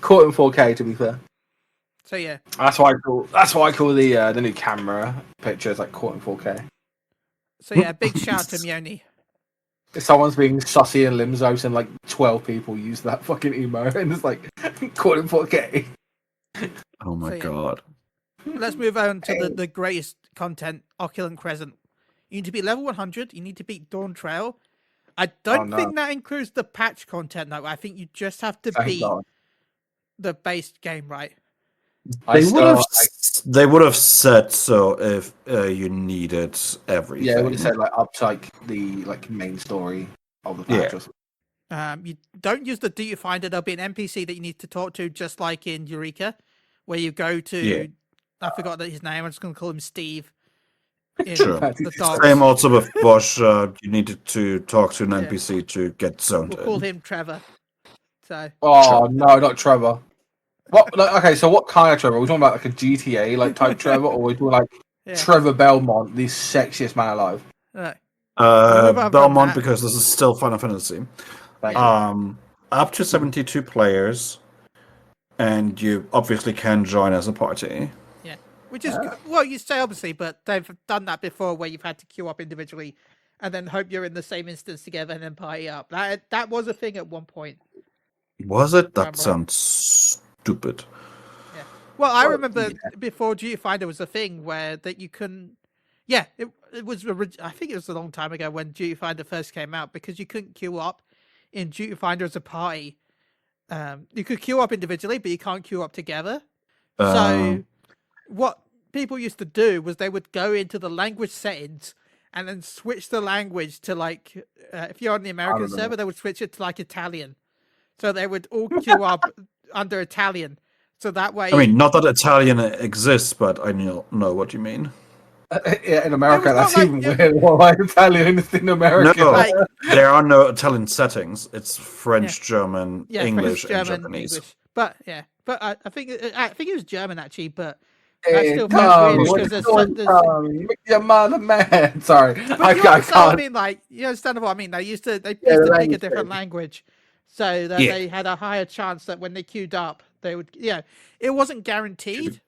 Caught in 4K, to be fair. So yeah. That's why I call the new camera pictures like Caught in 4K. So yeah, big shout to Mioni. If someone's being sussy and limsos and like 12 people use that fucking emo and it's like Caught in 4K. Oh my god. Let's move on to the greatest content, Opulent Crescent. You need to beat level 100. You need to beat Dawn Trail. I don't think that includes the patch content, though. I think you just have to beat the base game, right? They would have said so if you needed everything. Yeah, it would have said like up to like the main story of the patch. Yeah. You don't use the duty finder. There'll be an NPC that you need to talk to, just like in Eureka, where you go to. Yeah. I forgot his name. I'm just going to call him Steve. Sure. Same also with Bosch. You needed to talk to an NPC to get zoned We'll call him Trevor. So. Oh no, not Trevor. What? Okay, so what kind of Trevor? Are we talking about like a GTA type Trevor, or are we talking Trevor Belmont, the sexiest man alive? Right. Belmont, because this is still Final Fantasy. Up to 72 players, and you obviously can join as a party. Which is, well, you say obviously, but they've done that before where you've had to queue up individually and then hope you're in the same instance together and then party up. That was a thing at one point. Was it? That sounds stupid. Yeah. Well, I remember before Duty Finder was a thing where that you couldn't... Yeah, it was... I think it was a long time ago when Duty Finder first came out because you couldn't queue up in Duty Finder as a party. You could queue up individually, but you can't queue up together. So... What people used to do was they would go into the language settings and then switch the language to if you're on the American server, they would switch it to Italian. So they would all queue up under Italian. So that way... I mean, not that Italian exists, but I know what you mean. Yeah, in America, that's even weird. Why Italian is in America? No, there are no Italian settings. It's French, German, English, French, German, and Japanese. English. But I think it was German actually, but I Hey, still find Tommy, weird what because you there's, doing, there's Tommy? Make your mother mad. Sorry, but I you understand what I can't. mean? Like, you understand what I mean? They used to Yeah, pick the a language different thing. language, so that Yeah. they had a higher chance that when they queued up, they would. Yeah, it wasn't guaranteed,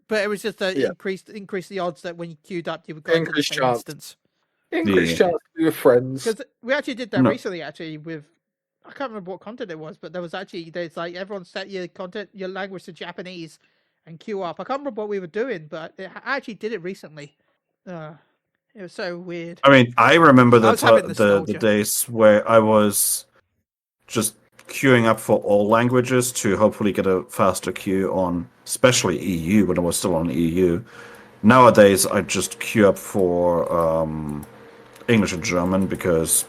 but it was just to Yeah. increase the odds that when you queued up, you would go to the Increased same chance. instance. Increased Yeah. chance to be with friends. Because we actually did that No. recently. Actually, with I can't remember what content it was, but there was actually there's like everyone set your content, your language to Japanese, and queue up. I can't remember what we were doing, but I actually did it recently. It was so weird. I mean, I remember I was having the nostalgia. days where I was just queuing up for all languages to hopefully get a faster queue on, especially EU when I was still on EU. Nowadays, I just queue up for English and German because,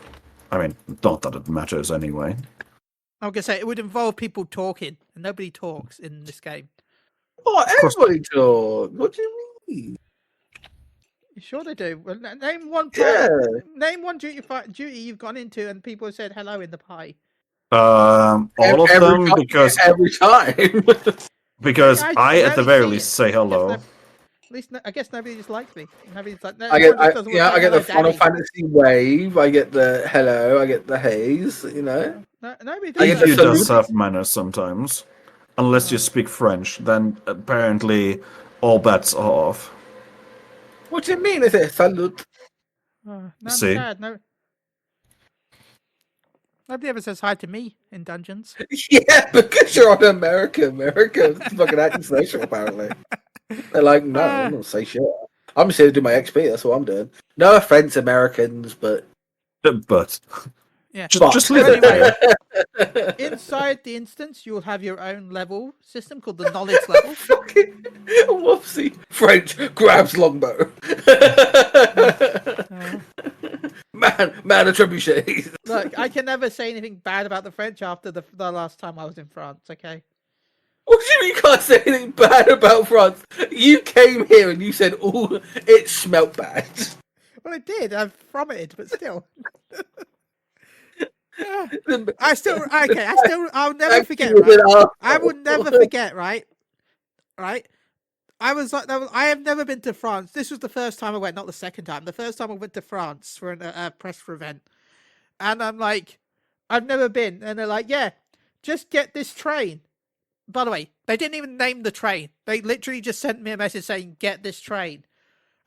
I mean, not that it matters anyway. I was gonna say it would involve people talking, and nobody talks in this game. Oh, everybody talk. What do you mean? You sure they do? Well, name one Yeah. Name one duty you've gone into, and people have said hello in the pie. All of them because every time. because I at the very see least it. say hello. At least I guess nobody just likes me. Nobody's like, I everyone get, just doesn't want to say I get hello, the Final Daddy. Fantasy wave. I get the hello. I get the haze. You know. Nobody does EU that. does have manners sometimes, unless you speak French. Then apparently all bets are off. What do you mean? Is it salute? No, I'm See? sad. Nobody ever says hi to me in dungeons. Yeah, because you're on America. America's fucking antisocial, apparently. They're like, no, I'm not say shit. I'm just here to do my XP. That's what I'm doing. No offense, Americans, but Yeah. just leave it there. Inside the instance, you'll have your own level system called the knowledge level. Fucking whoopsie. French grabs longbow. Man of trebuchets. Look, I can never say anything bad about the French after the last time I was in France. Okay. What do you mean you can't say anything bad about France? You came here and you said, "Oh, it smelt bad." Well, it did. I've vomited, but still. I'll never forget. Right? I will never forget. Right. I was like, I have never been to France. This was the first time I went, not the second time. The first time I went to France for a press for event, and I'm like, I've never been, and they're like, yeah, just get this train. By the way, they didn't even name the train. They literally just sent me a message saying, get this train.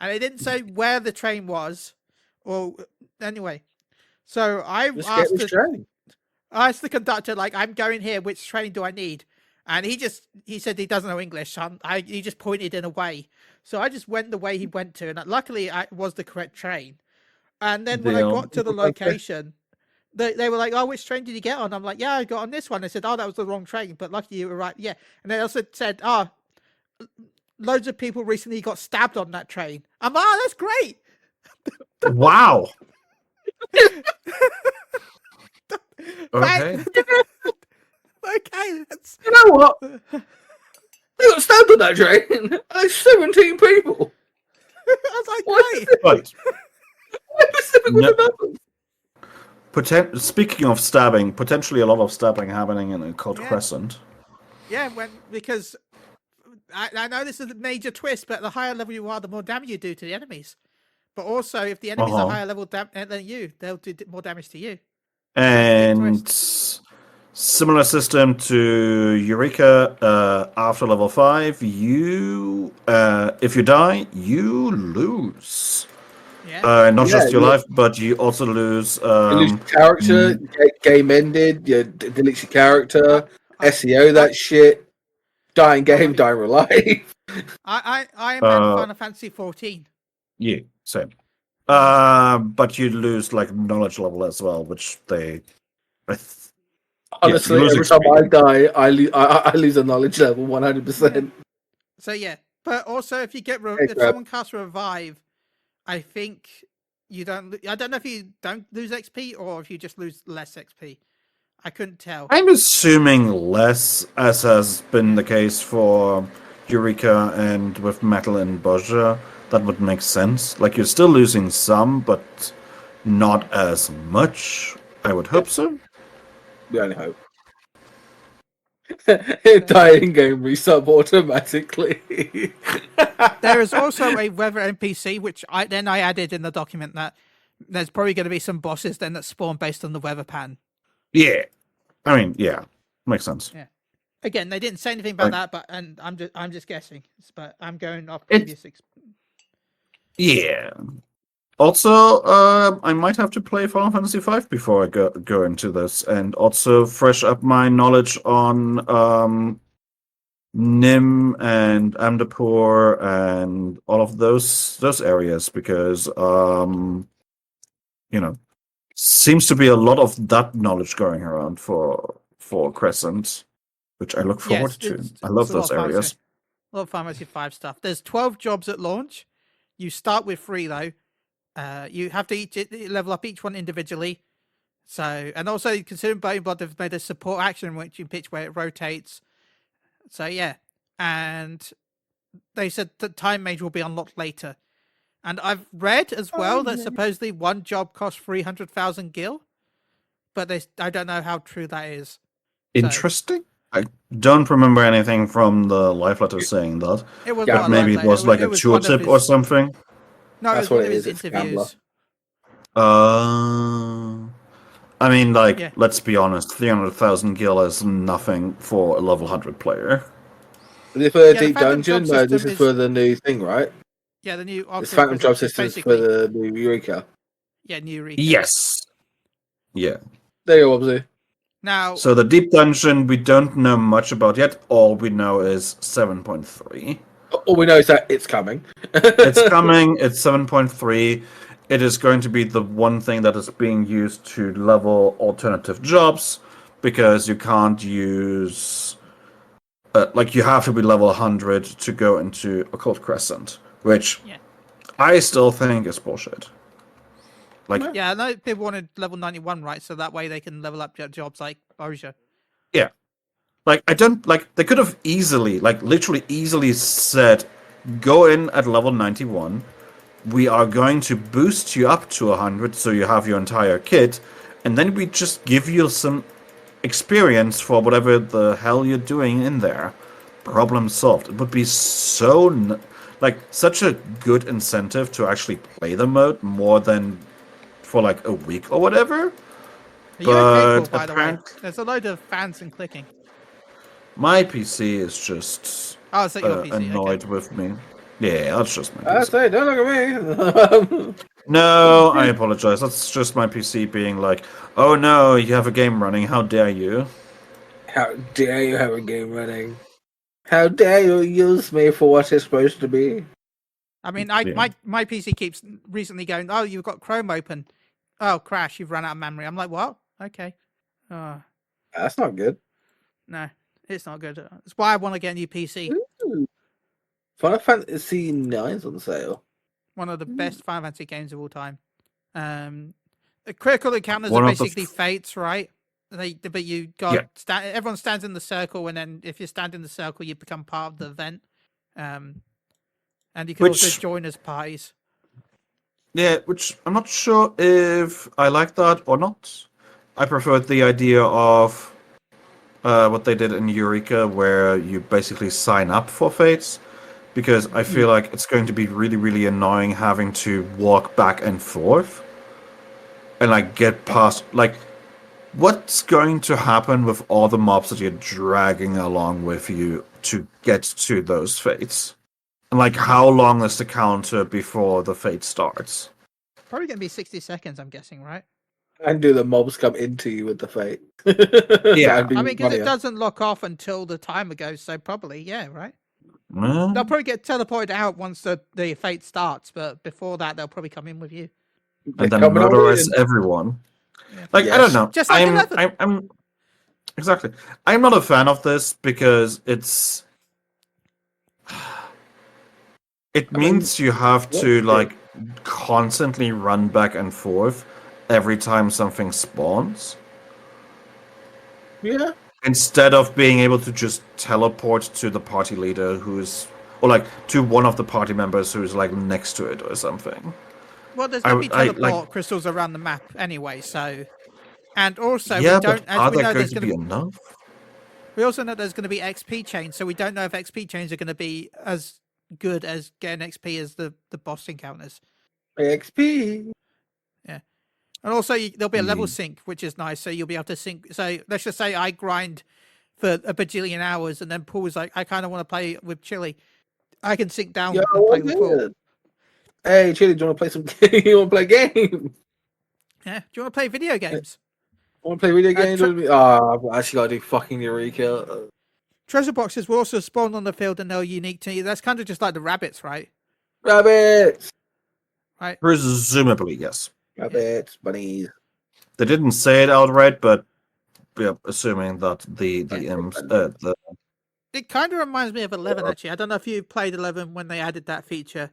And they didn't say where the train was. Or anyway. So I asked the conductor, like, I'm going here, which train do I need? And he said he doesn't know English. So he just pointed in a way. So I just went the way he went to. And luckily, it was the correct train. And then when I got to the location, they were like, oh, which train did you get on? I'm like, yeah, I got on this one. They said, oh, that was the wrong train, but lucky you were right. Yeah. And they also said, oh, loads of people recently got stabbed on that train. I'm like, oh, that's great. Wow. Okay. Okay. You know what? They got stabbed on that train. 17 people. I was like, great. But Why specific with the numbers? Speaking of stabbing, potentially a lot of stabbing happening in Cold Crescent. Yeah, because I know this is a major twist, but the higher level you are, the more damage you do to the enemies. But also, if the enemies are higher level than you, they'll do more damage to you. And similar system to Eureka, after level 5, you if you die, you lose. Yeah. Not just your life, but you also lose. You lose your character, game ended, you delete your character, SEO that shit, dying game, dying real life. I am at Final Fantasy 14. Yeah, same. But you lose like knowledge level as well, which they. Honestly, every time I die, I lose a knowledge level 100%. So yeah, but also if you get if someone casts revive, I think you don't. I don't know if you don't lose XP or if you just lose less XP. I couldn't tell. I'm assuming less, as has been the case for Eureka and with Metal and Bozja. That would make sense. Like, you're still losing some, but not as much. I would hope so. We only hope. It died in game resub automatically. There is also a weather NPC, which I added in the document that there's probably going to be some bosses then that spawn based on the weather pattern. Yeah. I mean, yeah. Makes sense. Yeah. Again, they didn't say anything about that, but I'm just guessing. But I'm going off previous. Yeah. Also, I might have to play Final Fantasy V before I go into this, and also fresh up my knowledge on Nim and Amdapur and all of those areas, because seems to be a lot of that knowledge going around for Crescent, which I look forward to. I love those areas. A lot of Final Fantasy V stuff. There's 12 jobs at launch. You start with 3 though. You have to level up each one individually. So, and also considering Bone Blood, they've made a support action which you pitch where it rotates. So yeah, and they said that Time Mage will be unlocked later. And I've read as well that supposedly one job costs 300,000 gil, but I don't know how true that is. Interesting. I don't remember anything from the live letter saying that. It was maybe it was like a tooltip or something. No, that's what it is. Interviews. I mean, let's be honest, 300,000 gil is nothing for a level 100 player. Is it for the deep dungeon? No, this is for the new thing, right? Yeah, the new. It's Phantom Job System for the new Eureka. Yeah, new Eureka. Yes. Yeah. There you go, obviously. Now. So the deep dungeon we don't know much about yet. All we know is 7.3. All we know is that it's coming. It's coming. It's 7.3. It is going to be the one thing that is being used to level alternative jobs, because you can't use... you have to be level 100 to go into Occult Crescent, which I still think is bullshit. Yeah, I know people wanted level 91, right? So that way they can level up jobs like Oja. Yeah. They could have literally easily said, go in at level 91, we are going to boost you up to 100 so you have your entire kit, and then we just give you some experience for whatever the hell you're doing in there. Problem solved. It would be so such a good incentive to actually play the mode more than for a week or whatever. But by the way, there's a load of fans and clicking. My PC is just your PC, annoyed with me. Yeah, that's just my PC. I say, don't look at me. No, I apologize. That's just my PC being like, oh no, you have a game running. How dare you? How dare you have a game running? How dare you use me for what it's supposed to be? I mean, my PC keeps recently going, oh, you've got Chrome open. Oh, crash, you've run out of memory. I'm like, what? Okay. That's not good. No, it's not good. That's why I want to get a new PC. Ooh. Final Fantasy 9's on sale. One of the best Final Fantasy games of all time. Critical encounters are basically fates, right? But you got everyone stands in the circle, and then if you stand in the circle, you become part of the event. And you can also join as parties. Yeah, which I'm not sure if I like that or not. I preferred the idea of what they did in Eureka, where you basically sign up for fates, because I feel like it's going to be really, really annoying having to walk back and forth and get past. What's going to happen with all the mobs that you're dragging along with you to get to those fates? And how long is the counter before the fate starts? Probably gonna be 60 seconds, I'm guessing, right? And do the mobs come into you with the fate? Yeah. I mean, because it doesn't lock off until the timer goes, so probably, right? They'll probably get teleported out once the fate starts, but before that, they'll probably come in with you. And then murderize everyone. Yeah. I don't know. Just like I'm exactly. I'm not a fan of this because it means you have to constantly run back and forth every time something spawns. Yeah. Instead of being able to just teleport to the party leader to one of the party members who's next to it or something. Well, there's going to be teleport crystals around the map anyway, so... And also, are there going to be enough? We also know there's going to be XP chains, so we don't know if XP chains are going to be as good as getting XP as the boss encounters. XP. Yeah. And also, there'll be a level Mm. sync, which is nice. So you'll be able to sync. So let's just say I grind for a bajillion hours, and then Paul's like, I kind of want to play with Chili. I can sync down Yo, and play with Paul. Hey, Chili, do you want to play some? You want to play games? Yeah. Do you want to play video games? Want to play video games with me? Oh, I've actually got to do fucking Eureka. Treasure boxes will also spawn on the field, and they're unique to you. That's kind of just like the rabbits, right? Rabbits. Right. Presumably, yes. Rabbits, bunnies. They didn't say it outright, but yeah, assuming that the imps, the It kind of reminds me of 11, actually. I don't know if you played 11 when they added that feature.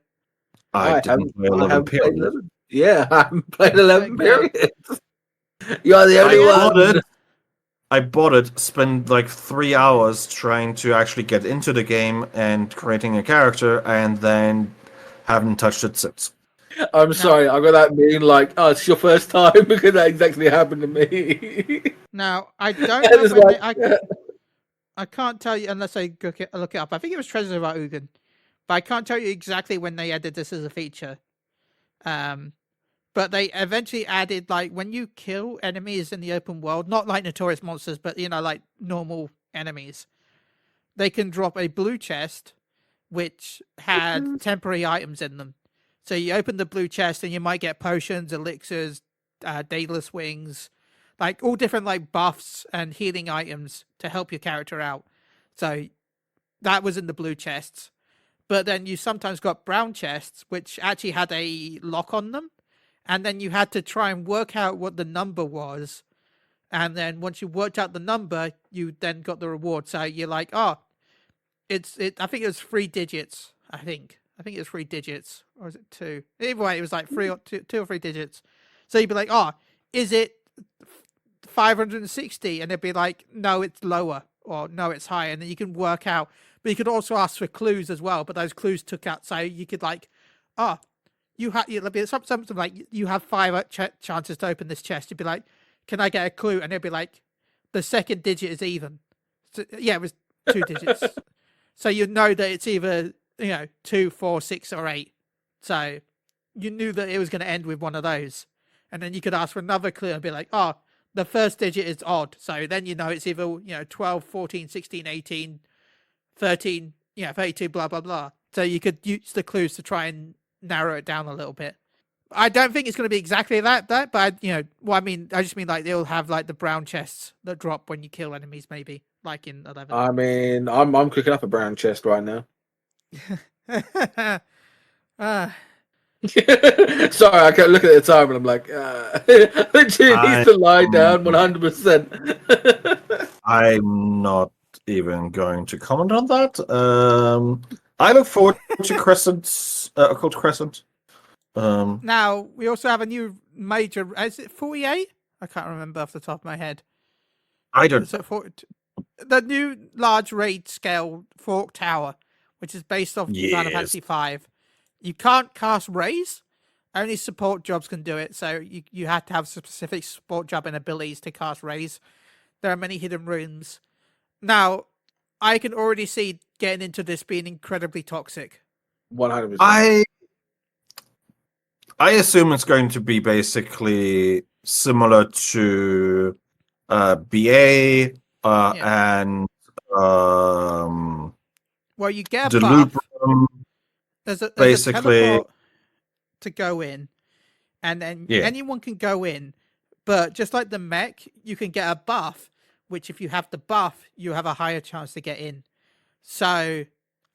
I didn't play 11 played period. 11. Yeah, I haven't played 11 Okay. period. You are the only one. I bought it, spent like 3 hours trying to actually get into the game and creating a character, and then haven't touched it since. I'm sorry, I got that being like, oh, it's your first time because that exactly happened to me. Now, I don't It know was when like- I can't tell you unless I look it up. I think it was Treasures of Ugan, but I can't tell you exactly when they added this as a feature. But they eventually added, like, when you kill enemies in the open world, not like notorious monsters, but, you know, like normal enemies, they can drop a blue chest which had temporary items in them. So you open the blue chest and you might get potions, elixirs, daedalus wings, like all different like buffs and healing items to help your character out. So that was in the blue chests. But then you sometimes got brown chests which actually had a lock on them. And then you had to try and work out what the number was. And then once you worked out the number, you then got the reward. So you're like, oh, I think it was 3 digits. I think it was 3 digits. Or was it 2? Either way, it was like 2 or 3 digits. So you'd be like, oh, is it 560? And it'd be like, no, it's lower. Or no, it's higher. And then you can work out. But you could also ask for clues as well. But those clues took out. So you could like, oh, something like you have 5 chances to open this chest. You'd be like, can I get a clue? And it'd be like, the second digit is even. So, yeah, it was 2 digits. So you know that it's either 2, 4, 6, or 8. So you knew that it was going to end with one of those. And then you could ask for another clue and be like, oh, the first digit is odd. So then you know it's either 12, 14, 16, 18, 13, 32, blah, blah, blah. So you could use the clues to try and narrow it down a little bit. I don't think it's going to be exactly that, but I just mean like they'll have like the brown chests that drop when you kill enemies, maybe like in 11. I mean, I'm cooking up a brown chest right now. Sorry, I can't look at the time and I'm like, literally needs to lie down 100%. I'm not even going to comment on that. I look forward to Occult Crescent. Now, we also have a new major... Is it 48? I can't remember off the top of my head. I don't... The new large raid scale Fork Tower, which is based off Final Fantasy V. You can't cast Raise. Only support jobs can do it, so you have to have specific support job and abilities to cast Raise. There are many hidden rooms. Now, I can already see getting into this being incredibly toxic. 100%. I assume it's going to be basically similar to BA and well, you get a the buff. loop. There's a Basically, teleport to go in, and then anyone can go in. But just like the mech, you can get a buff, which if you have the buff, you have a higher chance to get in. So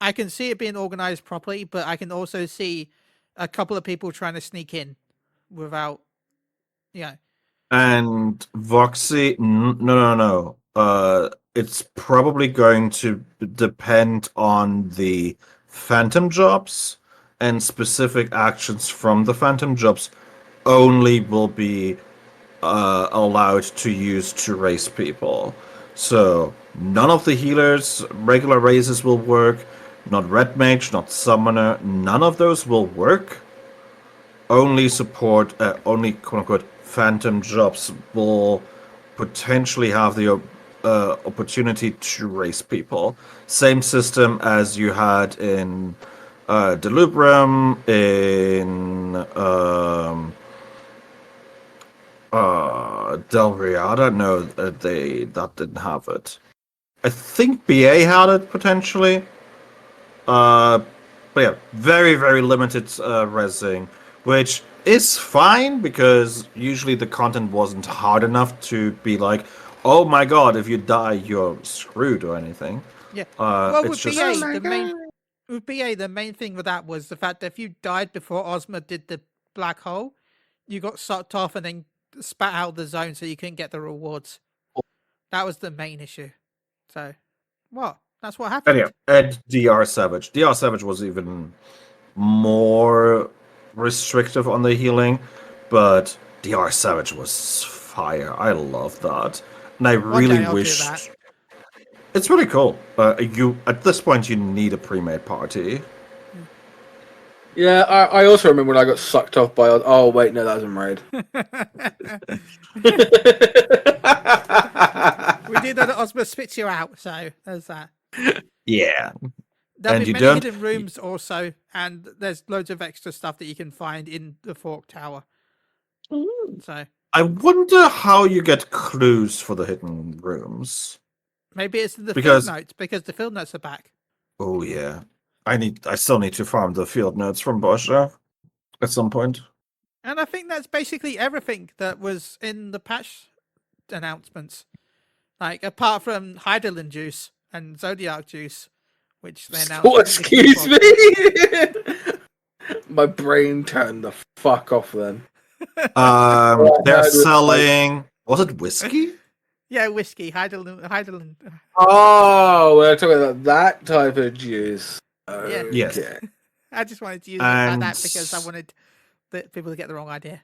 I can see it being organized properly, but I can also see a couple of people trying to sneak in without, And Voxy, no. It's probably going to depend on the Phantom jobs, and specific actions from the Phantom jobs only will be allowed to use to raise people. So none of the healers, regular raises will work. Not Red Mage, not Summoner, none of those will work. Only support, only quote-unquote Phantom jobs will potentially have the opportunity to raise people. Same system as you had in Delubrum, in Del Riata. No, that didn't have it. I think BA had it potentially. But yeah, very, very limited resing, which is fine because usually the content wasn't hard enough to be like, oh my god, if you die, you're screwed or anything. Yeah. Well, it's with just... BA, the main thing with that was the fact that if you died before Ozma did the black hole, you got sucked off and then spat out the zone, so you couldn't get the rewards. That was the main issue. So, well, that's what happened. Anyway, and DR Savage. DR Savage was even more restrictive on the healing, but DR Savage was fire. I love that, and I really wish. It's really cool. You at this point you need a pre-made party. Yeah, I also remember when I got sucked off by. Oh wait, no, that was in raid. We do know that Ozma spits you out, so there's that. Yeah. There'll be many hidden rooms also, and there's loads of extra stuff that you can find in the Fork Tower. So I wonder how you get clues for the hidden rooms. Maybe it's the field notes, because the field notes are back. Oh yeah. I still need to farm the field notes from Boscha at some point. And I think that's basically everything that was in the patch announcements. Like, apart from Heidelin juice and Zodiac juice, which they announced. Oh, excuse me! My brain turned the fuck off then. They're selling... Was it whiskey? Yeah, whiskey. Heidelin. Oh, we're talking about that type of juice. Okay. Yes. I just wanted to use it like that because I wanted people to get the wrong idea.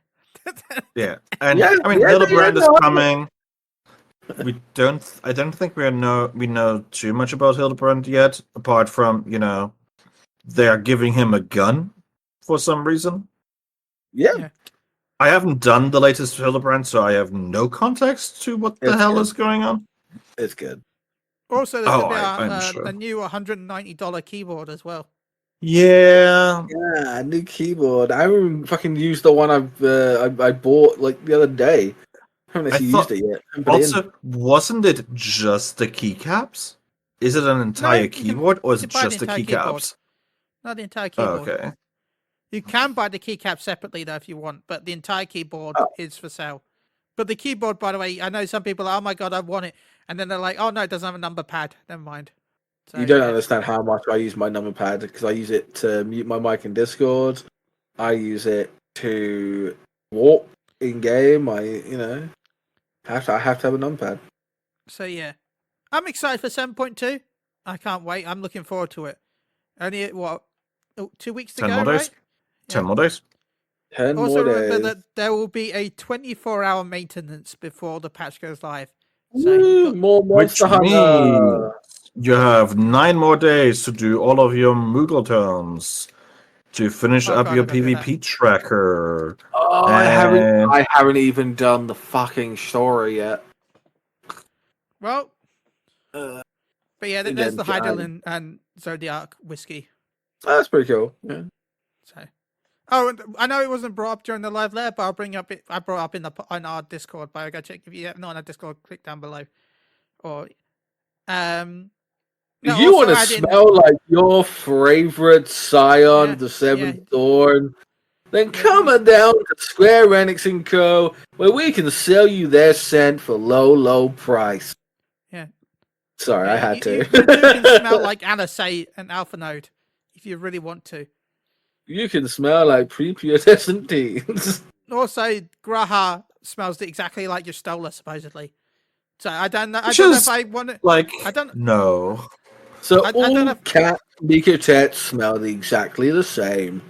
Yeah, and I mean, Hildebrand is coming. I don't think we know too much about Hildebrand yet, apart from they are giving him a gun for some reason. Yeah. I haven't done the latest Hildebrand, so I have no context to what the hell is going on. It's good. Also, there's going to be a new $190 keyboard as well. Yeah. Yeah, new keyboard. I haven't fucking used the one I bought like the other day. I haven't actually used it yet. Also, wasn't it just the keycaps? Is it an entire keyboard, or is it just the keycaps? Not the entire keyboard. Oh, okay. You can buy the keycap separately though if you want, but the entire keyboard is for sale. But the keyboard, by the way, I know some people are, oh my god, I want it. And then they're like, oh no, it doesn't have a number pad. Never mind. So, you don't understand how much I use my number pad, because I use it to mute my mic in Discord. I use it to walk in game. I have to have a number pad. So yeah. I'm excited for 7.2. I can't wait. I'm looking forward to it. Only 2 weeks to go, more days? right? 10 more days. 10 also, more days. remember that there will be a 24-hour maintenance before the patch goes live. So more Monster Hunter. You have 9 more days to do all of your Moogle turns to finish up your PvP tracker. Oh, I haven't even done the fucking story yet. Well, but yeah, there's the Heidelin and Zodiac whiskey. Oh, that's pretty cool. Yeah. So, I know it wasn't brought up during the live there, but I'll bring up it. I brought up on our Discord. But I go check if you not on our Discord. Click down below, or you want to smell like your favorite Scion, the Seventh Dawn? Then come on down to Square Enix & Co., where we can sell you their scent for low price. Yeah. Sorry, I had to. You can smell like Anasay and Alpha Node if you really want to. You can smell like prepubescent teens. Also, Graha smells exactly like your Stola, supposedly. So I don't know if I want to. I don't know. So all cat Nicotets smell exactly the same.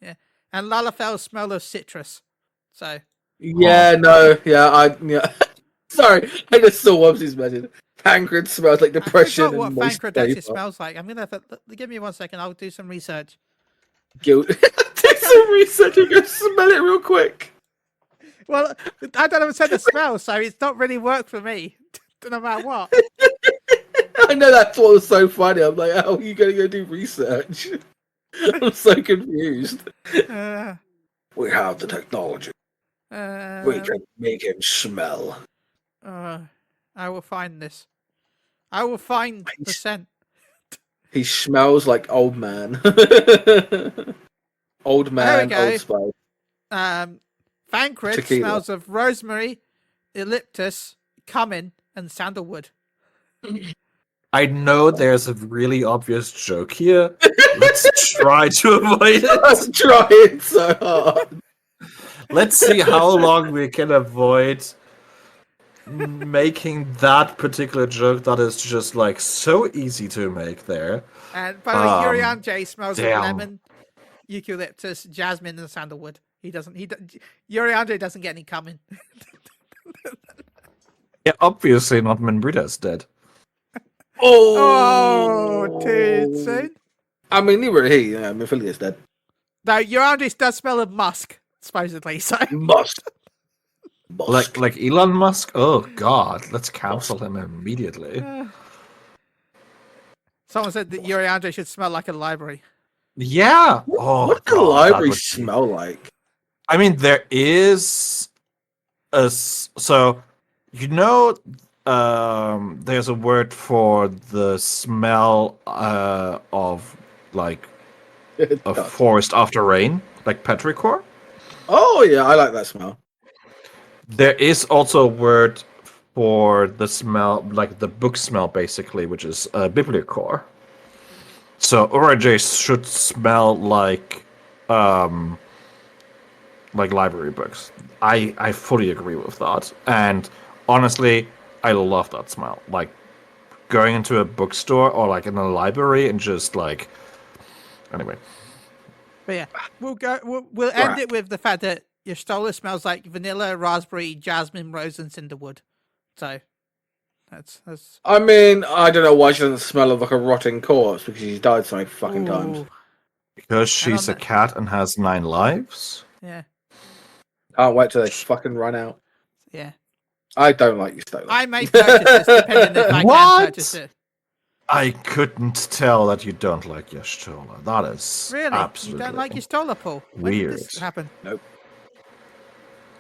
Yeah, and Lalafell smell of citrus. So. Yeah, Sorry, I just saw Wubsy's message. Pancreas smells like depression. I forgot what Pancreas actually smells like. I'm gonna give me 1 second. I'll do some research. Do some research and go smell it real quick. Well, I don't understand the smell, so it's not really worked for me. no matter what. I know that's what was so funny. I'm like, how are you going to go do research? I'm so confused. Uh, We have the technology. We can make him smell. I will find this. I will find the scent. He smells like old man. Old man, There we Old go. Spice. Thancred Tequila. smells of rosemary, eucalyptus, cumin, and sandalwood. I know there's a really obvious joke here. Let's try to avoid it. I'm trying so hard. Let's see how long we can avoid making that particular joke that is just like so easy to make there. And by the way, Urianger smells damn. of lemon, eucalyptus, jasmine, and sandalwood. Urianger doesn't get any cumin. Yeah, obviously not Minbrita's dead. Oh, too soon. I mean, neither he. Mephilia dead. No, Urianger does smell of musk, supposedly. So Must. Like Elon Musk? Oh god, let's cancel him immediately. Someone said that Urianger should smell like a library. Yeah. Oh, What does the God, library that would be- smell like? I mean, there is so there's a word for the smell of like a forest after rain, like petrichor. Oh yeah, I like that smell. There is also a word for the smell, like the book smell, basically, which is bibliocore. So Urianger should smell like library books. I fully agree with that, and honestly, I love that smell. Like going into a bookstore or like in a library and just like anyway. But yeah, we'll end it with the fact that your Stola smells like vanilla, raspberry, jasmine, rose, and cinderwood. So that's. I mean, I don't know why she doesn't smell of like a rotting corpse because she's died so many fucking times. Ooh, Because she's a cat and has 9 lives. yeah, Can't wait till they fucking run out. yeah. I don't like you, Stola. I may purchase this depending if I What? can purchase it. I couldn't tell that you don't like Y'shtola. That is Really? absolutely You don't like your Stola, Paul? When did weird. this happen? Nope.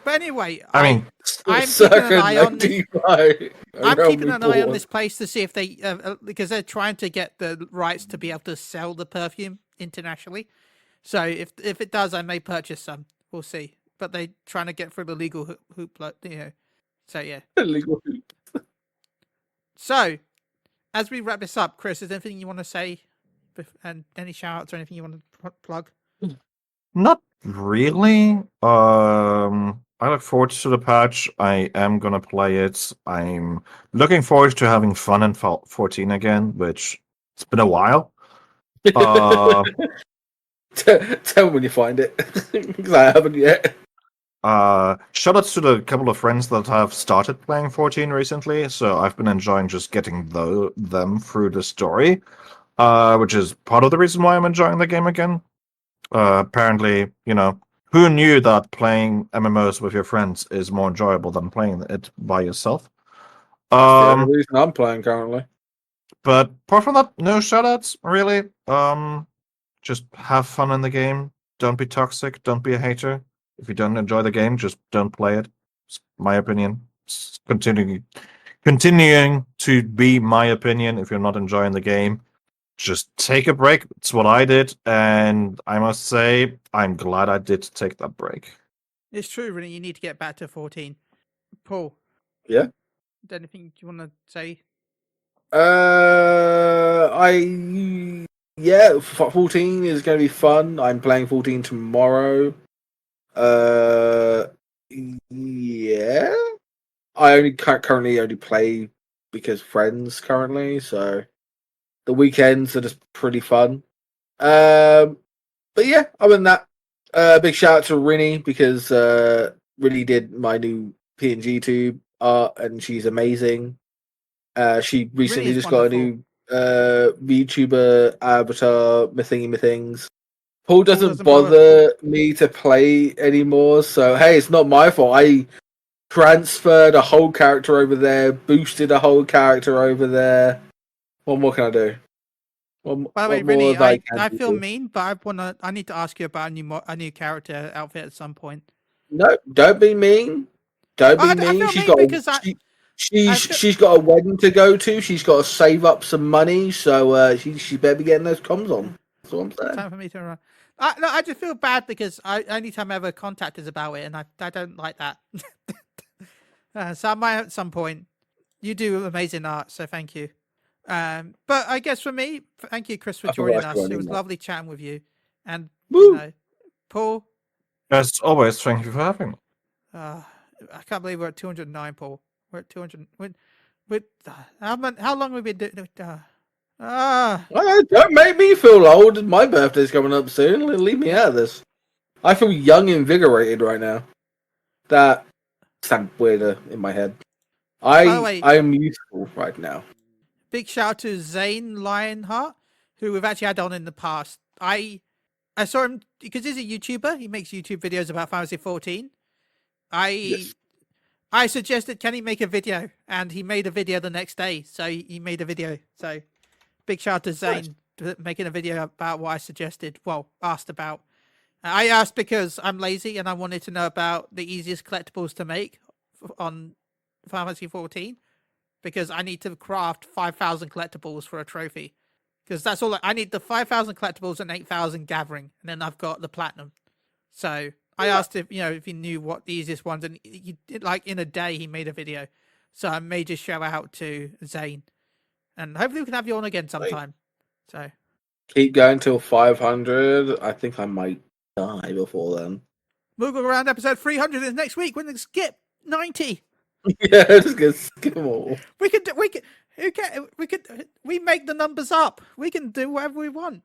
But anyway, I mean, I'm keeping an eye on this. I'm around keeping me an eye on bored. this place to see if they, because they're trying to get the rights to be able to sell the perfume internationally. So if it does, I may purchase some. We'll see. But they're trying to get through the legal hoop, So yeah. Illegal. So, as we wrap this up, Chris, is there anything you want to say, and any shout outs or anything you want to plug? not really. I look forward to the patch. I am gonna play it. I'm looking forward to having fun in 14 again, which it's been a while. Tell me when you find it, because I haven't yet. Shout outs to the couple of friends that have started playing 14 recently, so I've been enjoying just getting them through the story, which is part of the reason why I'm enjoying the game again. Apparently, who knew that playing MMOs with your friends is more enjoyable than playing it by yourself? That's the only reason I'm playing currently. But apart from that, no shoutouts, really. Just have fun in the game. Don't be toxic. Don't be a hater. If you don't enjoy the game, just don't play it. It's my opinion. It's continuing to be my opinion. If you're not enjoying the game, just take a break. It's what I did, and I must say, I'm glad I did take that break. It's true, really. You need to get back to 14. Paul. Yeah? Anything you want to say? 14 is going to be fun. I'm playing 14 tomorrow. Yeah. I currently only play because friends currently, so the weekends are just pretty fun. But yeah, other than that, big shout out to Rinny because Rinny did my new PNG tube art and she's amazing. She recently just got a new VTuber avatar, my things. Paul doesn't bother me to play anymore, so hey, it's not my fault. I transferred a whole character over there, boosted a whole character over there. What more can I do? By the way, what more Rennie, have I I can feel do? mean, but I need to ask you about a new character outfit at some point. No, don't be mean. Don't be I mean. feel She's mean got because she's got a wedding to go to. She's got to save up some money, so she better be getting those comms on. That's what I'm saying. time for me to run. I just feel bad because anytime I ever contact is about it, and I don't like that. So I might at some point. You do amazing art, so thank you. But I guess for me, thank you, Chris, for joining us. It was lovely chatting with you, and Paul. As always, thank you for having me. I can't believe we're at 209, Paul. We're at 200. How long have we been doing? Don't make me feel old. My birthday's coming up soon. Leave me out of this. I feel young and invigorated right now. That sounds weirder in my head. I am useful right now. Big shout out to Zane Lionheart, who we've actually had on in the past. I saw him because he's a YouTuber. He makes YouTube videos about Final Fantasy 14. I suggested, can he make a video? And he made a video the next day. So he made a video. So big shout out to Zane for making a video about what I suggested. Well, asked about. I asked because I'm lazy and I wanted to know about the easiest collectibles to make on Final Fantasy 14. Because I need to craft 5,000 collectibles for a trophy. Because that's all I need, the 5,000 collectibles and 8,000 gathering. And then I've got the platinum. So I asked if he knew what the easiest ones, and he did, like in a day he made a video. So I made a shout out to Zane, and hopefully we can have you on again sometime. So keep going till 500. I think I might die before then. Moogle Go Round episode 300 is next week. We're gonna skip 90. Yeah, just gonna skip them all. We make the numbers up. We can do whatever we want.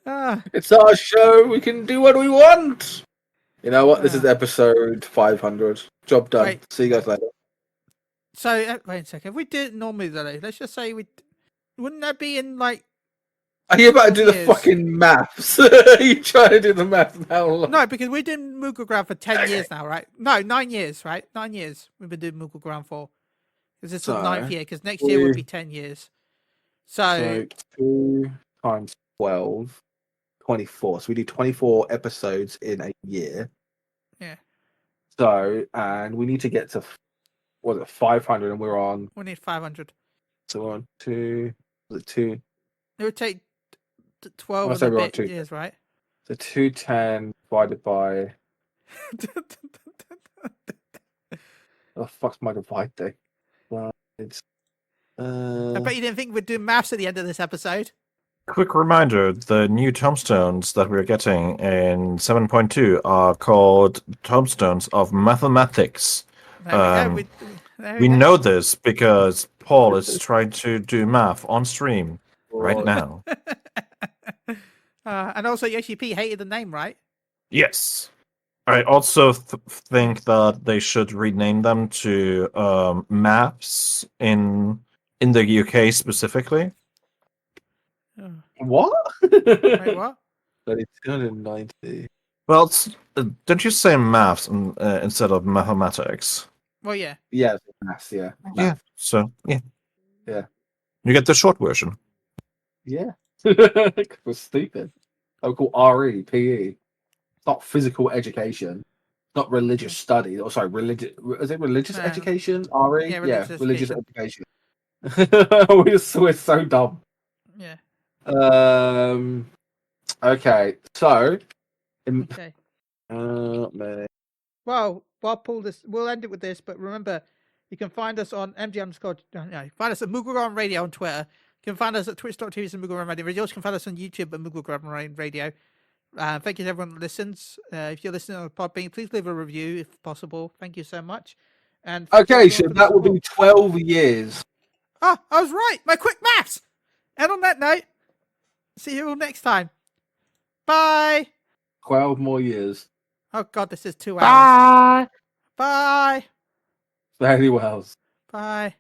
It's our show. We can do what we want. You know what? This is episode 500. Job done. Right. See you guys later. So wait a second. If we did it normally though, let's just say wouldn't that be in like? Are you about to do the fucking maths? Are you trying to do the maths now? No, because we've been Moogle Ground for 10 years now, right? No, 9 years, right? 9 years we've been doing Moogle Ground for. Because it's the 9th year, because next year would be 10 years. So 2 times 12, 24. So we do 24 episodes in a year. Yeah. So, and we need to get to, 500, and we're on. We need 500. So we're on 2. Was it 2? It would take 12 and a bit years, right? So 210 divided by. Oh, fuck's my divide thing? Well, it's. I bet you didn't think we'd do maths at the end of this episode. Quick reminder, the new tombstones that we're getting in 7.2 are called tombstones of mathematics. We know this because Paul is trying to do math on stream right now. And also, Yoshi P hated the name, right? Yes. I also think that they should rename them to maps in the UK specifically. What? Wait, what? 290. Well, don't you say maths instead of mathematics? Well, yeah. Yeah, maths, yeah. Yeah, so, yeah. Yeah. You get the short version. Yeah. We're stupid. I would call RE, PE. It's not physical education. It's not religious study. Oh, sorry, is it religious education? RE? Yeah, religious education. we're so dumb. Yeah. Okay, so. Okay. Man. Well, we'll end it with this, but remember, you can find us on find us at Moogle Go Round Radio on Twitter. You can find us at twitch.tv and Moogle Go Round Radio. You also can find us on YouTube at Moogle Go Round Radio. Thank you to everyone that listens. If you're listening on Podbean, please leave a review if possible. Thank you so much. And okay, so that will be 12 years. Oh, I was right. My quick maths. And on that note, see you all next time. Bye. 12 more years. Oh, God, this is 2 hours. Bye. Bye. Very well. Bye.